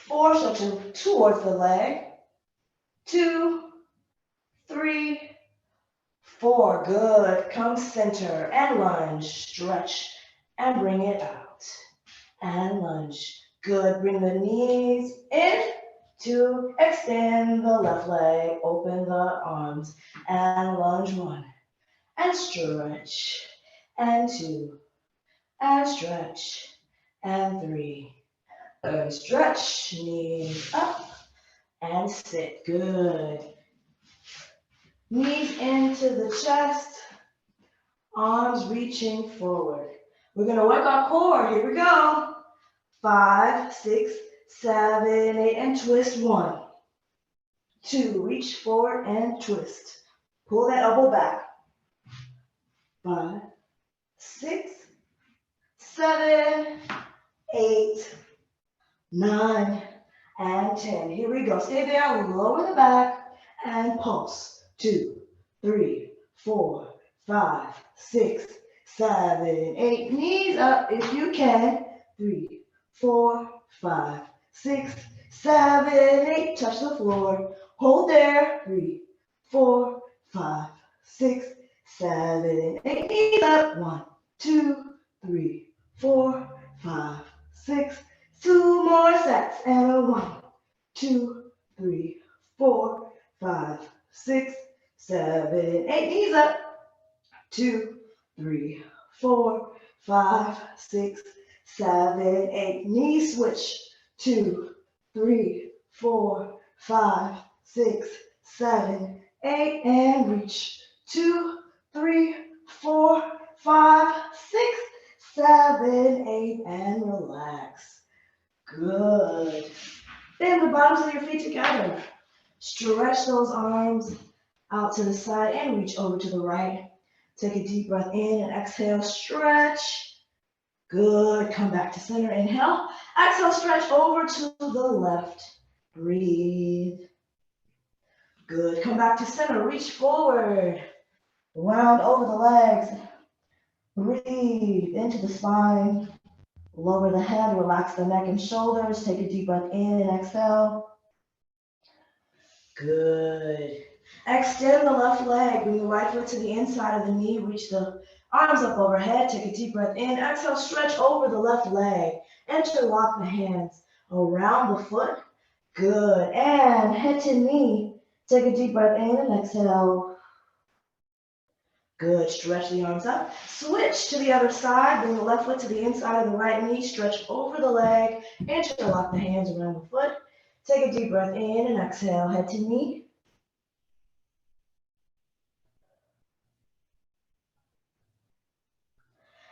4, stretching towards the leg. 2, 3, 4. Good. Come center and lunge. Stretch and bring it out. And lunge. Good. Bring the knees in to extend the left leg. Open the arms and lunge. 1 and stretch. And 2 and stretch. And 3. Good. Stretch. Knees up and sit. Good. Knees into the chest, arms reaching forward. We're going to work our core. Here we go. 5, 6, 7, 8, and twist. 1, 2, reach forward and twist. Pull that elbow back. 5, 6, 7, 8, 9, and 10. Here we go. Stay there. Lower the back and pulse. 2, 3, 4, 5, 6, 7, 8. Knees up if you can. 3, 4, 5, 6, 7, 8. Touch the floor. Hold there. 3, 4, 5, 6, 7, 8. Knees up. 1, 2, 3, 4, 5, 6. 2 more sets. And a 1, 2, 3, 4, 5, 6, 7, 8. Knees up. 2, 3, 4, 5, 6, 7, 8. Knee switch. 2, 3, 4, 5, 6, 7, 8. And reach. 2, 3, 4, 5, 6, 7, 8. And relax. Good. Bend the bottoms of your feet together. Stretch those arms out to the side and reach over to the right. Take a deep breath in and exhale, stretch. Good, come back to center, inhale. Exhale, stretch over to the left. Breathe. Good, come back to center, reach forward. Round over the legs. Breathe into the spine. Lower the head, relax the neck and shoulders. Take a deep breath in and exhale. Good. Extend the left leg. Bring the right foot to the inside of the knee. Reach the arms up overhead. Take a deep breath in. Exhale, stretch over the left leg. Interlock the hands around the foot. Good. And head to knee. Take a deep breath in and exhale. Good. Stretch the arms up. Switch to the other side. Bring the left foot to the inside of the right knee. Stretch over the leg. Interlock the hands around the foot. Take a deep breath in and exhale. Head to knee.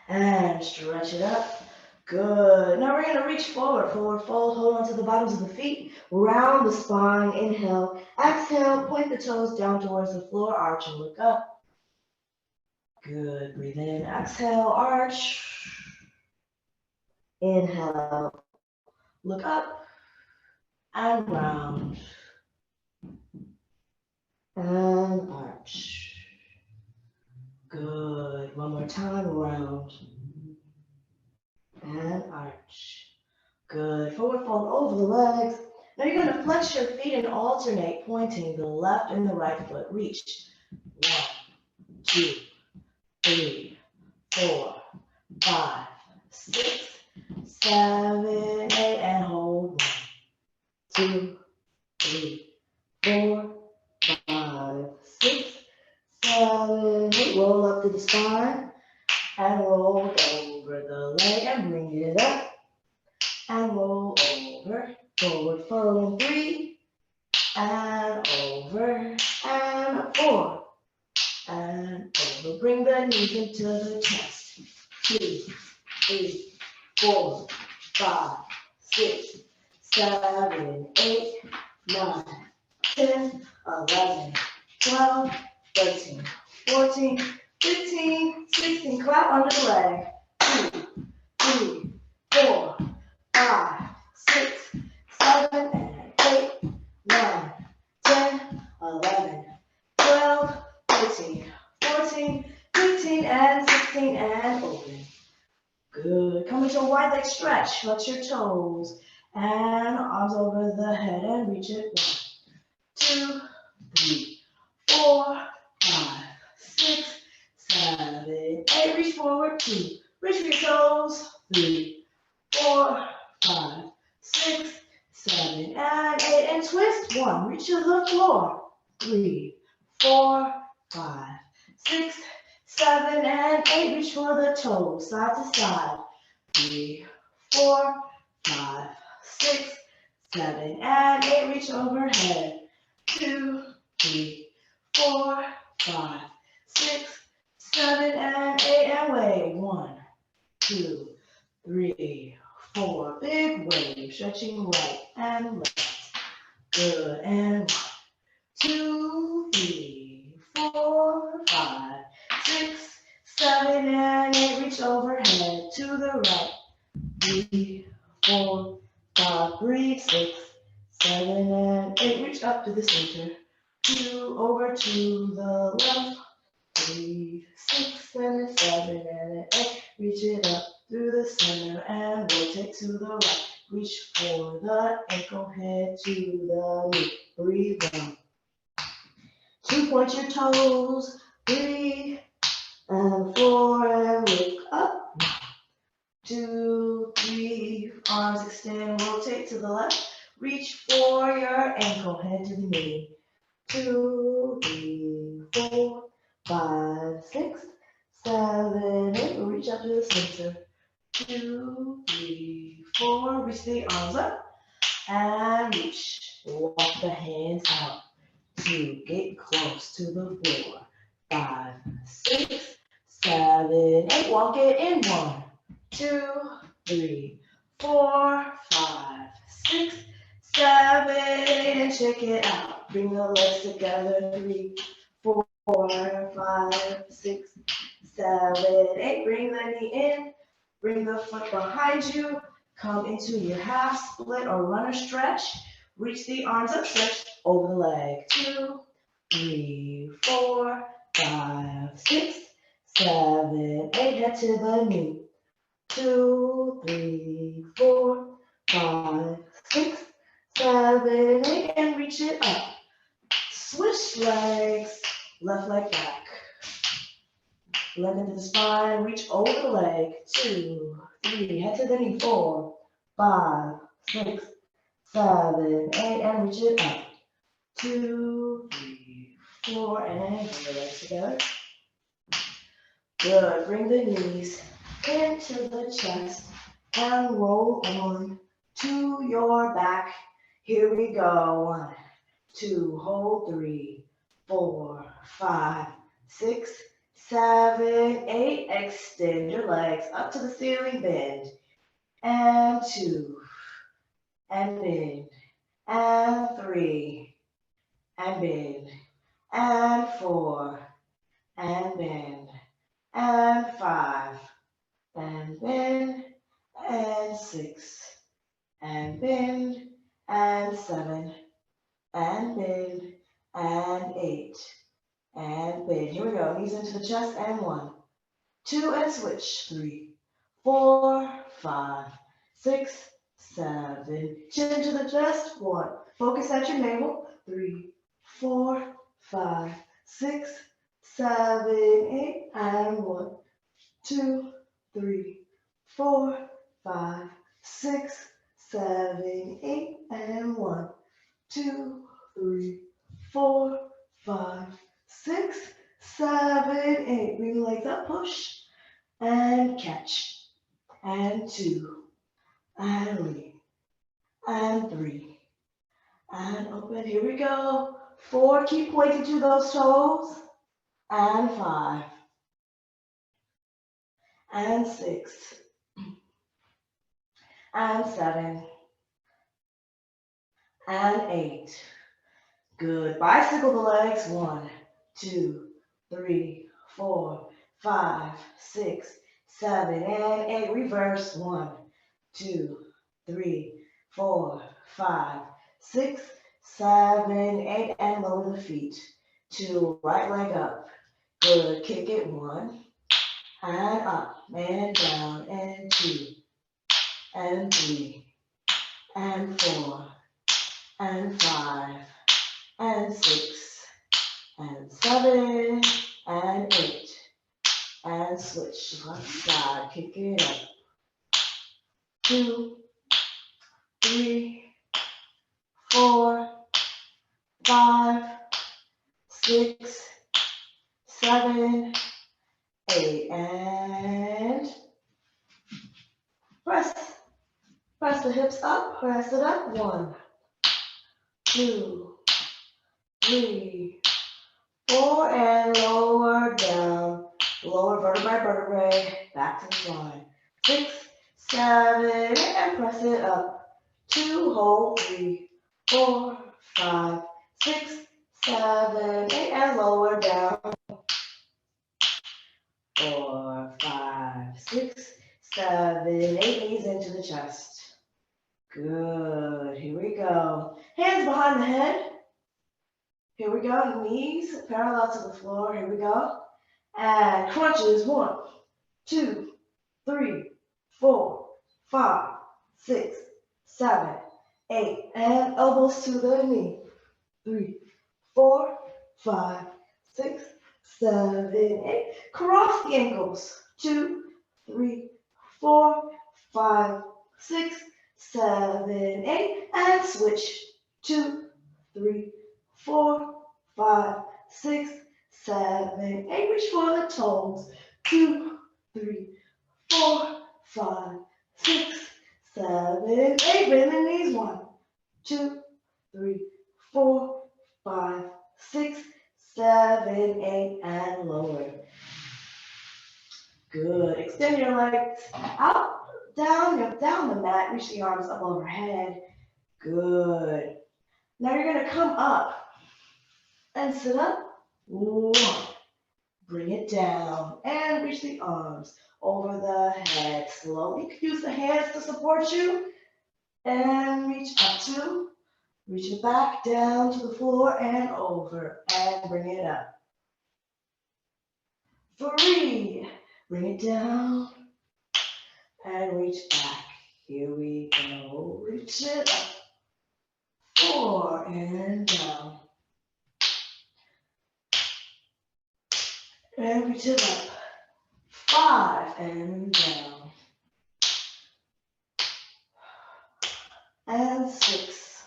And stretch it up. Good. Now we're going to reach forward. Forward fold. Hold on to the bottoms of the feet. Round the spine. Inhale. Exhale. Point the toes down towards the floor. Arch and look up. Good. Breathe in. Exhale. Arch. Inhale. Look up. And round. And arch. Good. One more time. Round. And arch. Good. Forward fold over the legs. Now you're going to flex your feet and alternate, pointing the left and the right foot. Reach. 1, 2, 3, 4, 5, 6, 7, 8, and hold. 1, 2, 3, 4, 5, 6, 7, 8. Roll up to the spine and roll over the leg and bring it up and roll over. Forward fold in 3 and over and 4 and over. Bring the knees into the chest. 2, 3, 4, 5, 6, 7, 8, 9, 10, 11, 12, 13, 14, 15, 16. Clap under the leg. 2, 3, 4, 5, 6, 7, and 8, 9, 10, 11, 12, 13, 14, 15, and 16, and open. Good. Come into a wide leg stretch. Flex your toes And arms over the head and reach it. 1, 2, 3, 4, 5, 6, 7, 8. Reach forward. 2. Reach your toes. 3, 4, 5, 6, 7, and 8. And twist. 1. Reach to the floor. 3, 4, 5, 6, 7, and 8. Reach for the toes. Side to side. 3, 4, 5, 6, 7, and 8. Reach overhead. 2, 3, 4, 5, 6, 7, and 8. And wave. 1, 2, 3, 4. Big wave. Stretching right and left. Good. And 1, 2, 3, 4, 5, 6, 7, and 8. Reach overhead to the right. 3, 4, 5, breathe. 6, 7, and 8. Reach up to the center. 2, over to the left. 3, 6, and 7, and 8. Reach it up through the center and rotate to the right. Reach for the ankle, head to the knee. Breathe down. 2, point your toes. 3, and 4, and look up. 2, 3, arms extend, rotate to the left. Reach for your ankle, head to the knee. 2, 3, 4, 5, 6, 7, 8. Reach up to the center. 2, 3, 4. Reach the arms up and reach. Walk the hands out. 2, get close to the floor. 5, 6, 7, 8. Walk it in. 1, 2, 3, 4, 5, 6, 7, 8. And check it out. Bring the legs together. 3, 4, 5, 6, 7, 8. Bring the knee in. Bring the foot behind you. Come into your half split or runner stretch. Reach the arms up, stretch over the leg. 2, 3, 4, 5, 6, 7, 8. Head to the knee. 2, 3, 4, 5, 6, 7, 8. And reach it up. Switch legs. Left leg back. Leg into the spine. Reach over the leg. 2, 3. Head to the knee. 4, 5, 6, 7, 8. And reach it up. 2, 3, 4. And bring the legs together. Good. Bring the knees into the chest and roll on to your back. Here we go. 1, 2, hold. 3, 4, 5, 6, 7, 8. Extend your legs up to the ceiling. Bend. And 2. And bend. And 3. And bend. And 4. And bend. And 5. And bend. And 6. And bend. And 7. And bend. And 8. And bend. Here we go. Knees into the chest. And 1, 2, and switch. 3, 4, 5, 6, 7. Chin into the chest. 1. Focus at your navel. 3, 4, 5, 6, 7, 8. And 1, 2, 3, 4, 5, 6, 7, 8. And 1, 2, 3, 4, 5, 6, 7, 8. Bring the legs up, push, and catch, and 2, and lean, and 3, and open. Here we go. 4, keep pointing to those toes, and 5, and 6, and 7, and 8. Good. Bicycle the legs. 1, 2, 3, 4, 5, 6, 7, and 8. Reverse. 1, 2, 3, 4, 5, 6, 7, 8. And lower the feet. 2, right leg up. Good. Kick it. 1, and up, and down, and 2, and 3, and 4, and 5, and 6, and 7, and 8, and switch left side, kick it up. 2, 3, 4, 5, 6, 7, 8, and press. Press the hips up, press it up. 1, 2, 3, 4, and lower down. Lower vertebrae, back to the spine. 6, 7, and press it up. 2, hold. 3, 4, 5, 6, 7, 8, and lower down. 4, 5, 6, 7, 8, knees into the chest. Good, here we go. Hands behind the head. Here we go, knees parallel to the floor, here we go. And crunches, 1, 2, 3, 4, 5, 6, 7, 8, and elbows to the knee. 3, 4, 5, 6, 7, 8. Cross the ankles. 2, 3, 4, 5, 6, 7, 8, and switch. 2, 3, 4, 5, 6, 7, 8. Reach for the toes. 2, 3, 4, 5, 6, 7, 8. Bend the knees. 1, 2, 3, 4, 5, 6, 7, 8, and lower. Good. Extend your legs out, down the mat. Reach the arms up overhead. Good. Now you're going to come up and sit up. 1. Bring it down and reach the arms over the head. Slowly. You can use the hands to support you. And reach up 2. Reach it back down to the floor and over. And bring it up. 3. Bring it down. And reach back. Here we go. Reach it up. 4 and down. And reach it up. 5 and down. And 6.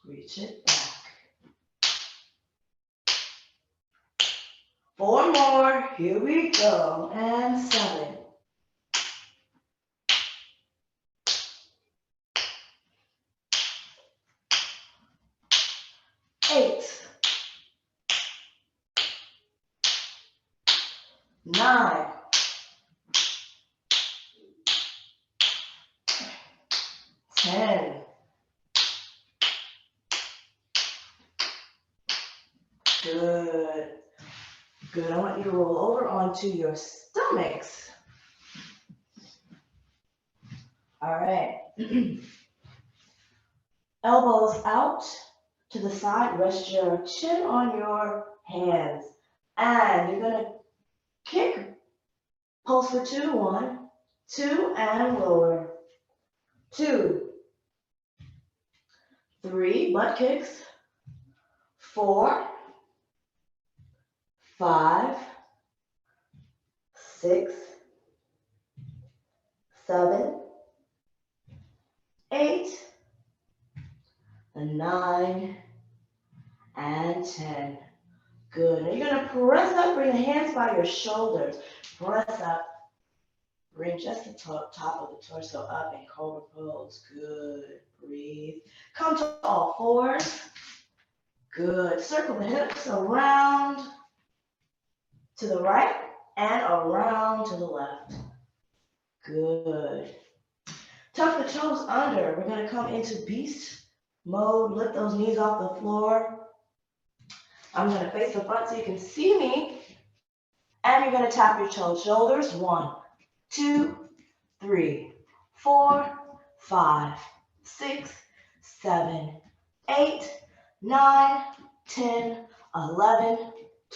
Reach it back. 4 more. Here we go. And 7. 8. 9. 10. Good. Good. I want you to roll over onto your stomachs. All right. Elbows out to the side. Rest your chin on your hands. And you're going to kick. Pulse for 2. 1, 2, and lower. 2, 3, butt kicks. 4, 5, 6, 7, 8, and 9, and 10. Good. Now you're going to press up, bring the hands by your shoulders. Press up. Bring just the top of the torso up and cobra pose. Good. Breathe. Come to all fours. Good. Circle the hips around to the right and around to the left. Good. Tuck the toes under. We're going to come into beast mode. Lift those knees off the floor. I'm going to face the front so you can see me. And you're going to tap your toes. Shoulders. 1, 2, 3, 4, 5, 6, 7, 8, 9, 10, 11,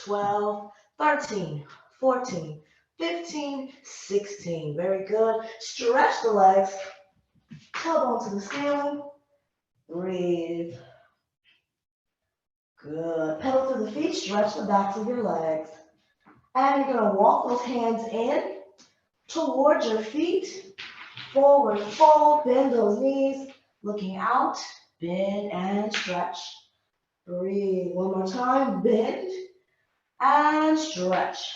12, 13, 14, 15, 16. Very good. Stretch the legs. elbow to the ceiling. Breathe. Good. Pedal through the feet, stretch the backs of your legs. And you're gonna walk those hands in towards your feet. Forward fold, bend those knees, looking out, bend and stretch. Breathe. One more time, bend and stretch.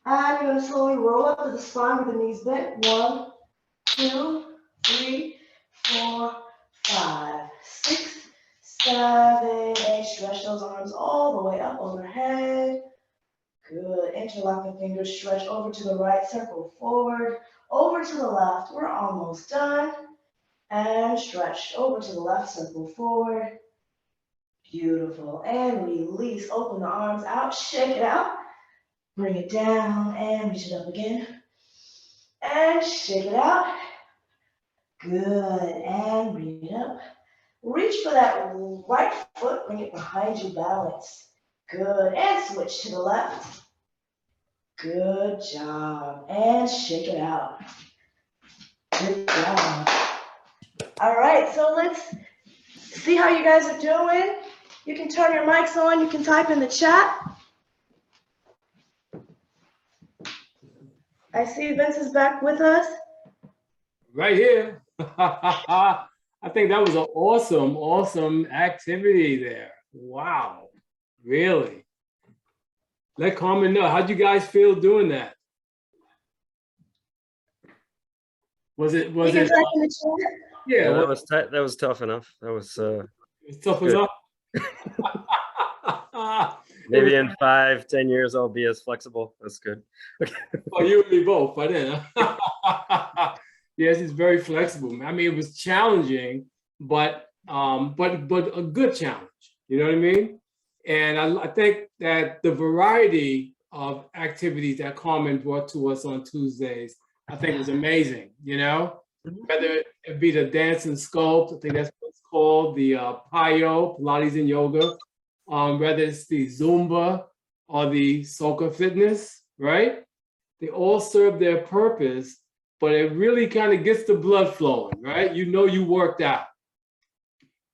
And you're gonna slowly roll up to the spine with the knees bent. 1, 2, 3, 4, 5, 6, 7, 8. Stretch those arms all the way up overhead. Good. Interlock the fingers, stretch over to the right, circle forward, over to the left. We're almost done. And stretch over to the left, circle forward. Beautiful. And release. Open the arms out, shake it out. Bring it down and reach it up again. And shake it out. Good. And bring it up. Reach for that right foot, bring it behind you, balance. Good. And switch to the left. Good job. And shake it out. Good job. All right, so let's see how you guys are doing. You can turn your mics on. You can type in the chat. I see Vince is back with us. Right here. I think that was an awesome activity there. Wow, really. Let Carmen know. How'd you guys feel doing that? Was it? You can type in the chat. Yeah, that was tough enough. That was it's tough as up. maybe in 5-10 years I'll be as flexible. That's good. Oh, you and me both by then. Yes, it's very flexible. I mean, it was challenging, but a good challenge. You know what I mean? And I think that the variety of activities that Carmen brought to us on Tuesdays, I think was amazing. You know, whether it be the dance and sculpt, I think that's what it's called, the PIO, Pilates and yoga, whether it's the Zumba or the Soca fitness, right? They all serve their purpose, but it really kind of gets the blood flowing, right? You know you worked out.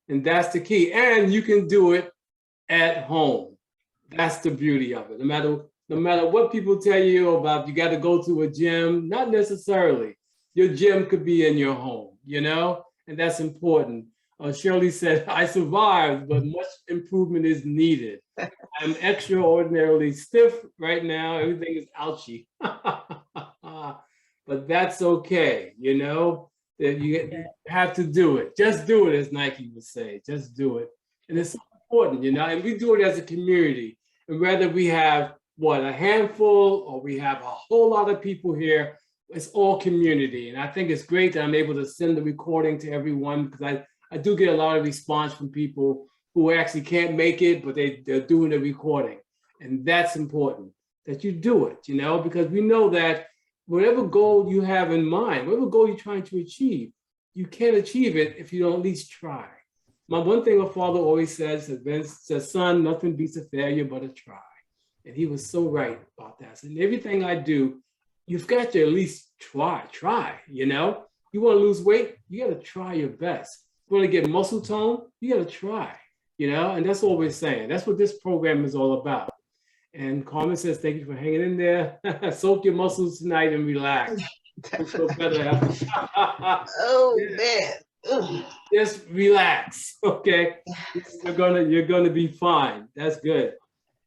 And that's the key. And you can do it at home. That's the beauty of it. No matter what people tell you about, you got to go to a gym, not necessarily. Your gym could be in your home, you know, and that's important. Shirley said, I survived, but much improvement is needed. I'm extraordinarily stiff right now. Everything is ouchy. But that's okay, you know, that you have to do it. Just do it, as Nike would say. Just do it. And it's important, you know, and we do it as a community. And whether we have, a handful, or we have a whole lot of people here, it's all community. And I think it's great that I'm able to send the recording to everyone, because I do get a lot of response from people who actually can't make it, but they're doing the recording. And that's important, that you do it, you know, because we know that whatever goal you have in mind, whatever goal you're trying to achieve, you can't achieve it if you don't at least try. My one thing my father always says, Vince says, son, nothing beats a failure but a try. And he was so right about that. And everything I do, you've got to at least try, you know? You want to lose weight, you got to try your best. You want to get muscle tone, you got to try, you know? And that's all we're saying. That's what this program is all about. And Carmen says, thank you for hanging in there. Soak your muscles tonight and relax. Feel better. Oh, man. Ugh. Just relax, okay? You're gonna be fine. That's good.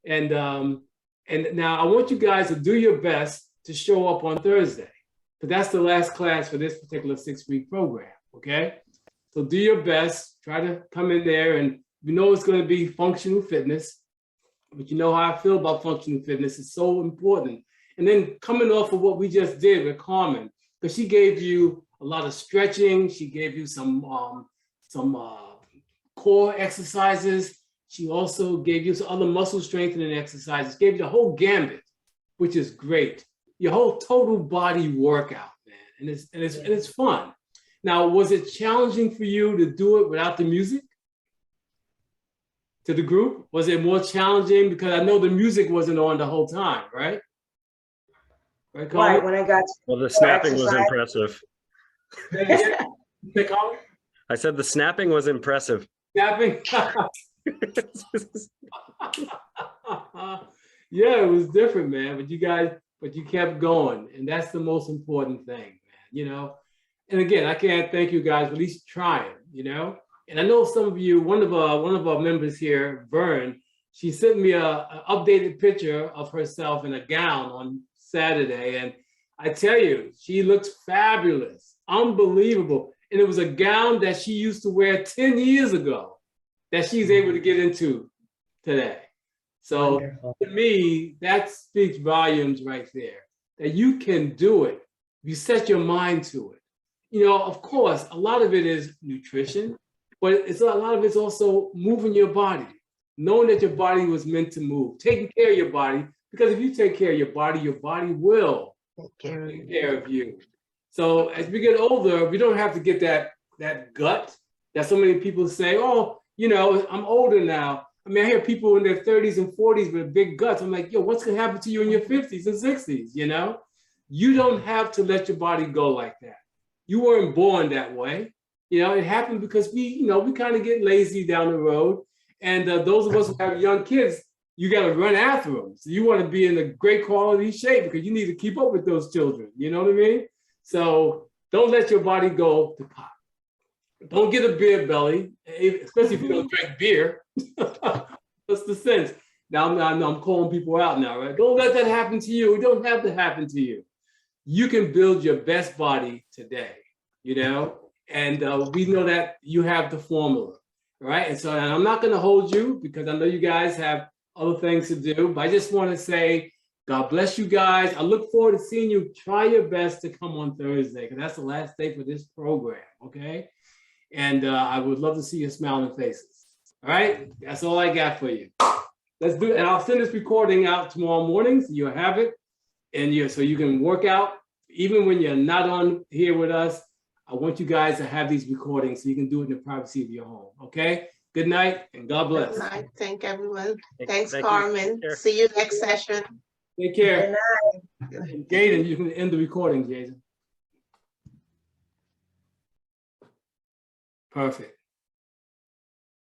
And now I want you guys to do your best to show up on Thursday, but that's the last class for this particular 6-week program, okay? So do your best, try to come in there, and you know it's gonna be functional fitness, but you know how I feel about functional fitness. It's so important. And then coming off of what we just did with Carmen, because she gave you a lot of stretching, she gave you some core exercises. She also gave you some other muscle strengthening exercises, gave you the whole gambit, which is great. Your whole total body workout, man. And it's fun. Now, was it challenging for you to do it without the music? To the group? Was it more challenging? Because I know the music wasn't on the whole time, right? Right, when I got to Well, the snapping was impressive. Hey, Colin? I said the snapping was impressive. Snapping? Yeah, it was different, man. But you kept going. And that's the most important thing, man, you know? And again, I can't thank you guys for at least trying, you know? And I know some of you, one of our members here, Vern, she sent me an updated picture of herself in a gown on Saturday. And I tell you, she looks fabulous, unbelievable. And it was a gown that she used to wear 10 years ago that she's able to get into today. So Wonderful. to me, that speaks volumes right there, that you can do it. You set your mind to it. You know, of course, a lot of it is nutrition, but a lot of it's also moving your body, knowing that your body was meant to move, taking care of your body, because if you take care of your body will take care of you. So as we get older, we don't have to get that gut that so many people say, oh, you know, I'm older now. I mean, I hear people in their 30s and 40s with big guts. I'm like, yo, what's gonna happen to you in your 50s and 60s, you know? You don't have to let your body go like that. You weren't born that way. You know, it happened because we kind of get lazy down the road. And those of us who have young kids, you got to run after them. So you want to be in a great quality shape because you need to keep up with those children. You know what I mean? So don't let your body go to pot. Don't get a beer belly, especially if you don't drink beer. What's the sense? Now I'm calling people out now, right? Don't let that happen to you. It don't have to happen to you. You can build your best body today, you know? And we know that you have the formula, right? And so I'm not going to hold you because I know you guys have other things to do, but I just want to say, God bless you guys. I look forward to seeing you. Try your best to come on Thursday because that's the last day for this program, okay? And I would love to see your smiling faces. All right, that's all I got for you. Let's do it. And I'll send this recording out tomorrow morning so you'll have it. And so you can work out even when you're not on here with us. I want you guys to have these recordings so you can do it in the privacy of your home. Okay. Good night and God bless. Good night. Thank everyone. Thanks, Thank you. Carmen. See you next session. Take care. And Jaden, you can end the recording, Jason. Perfect.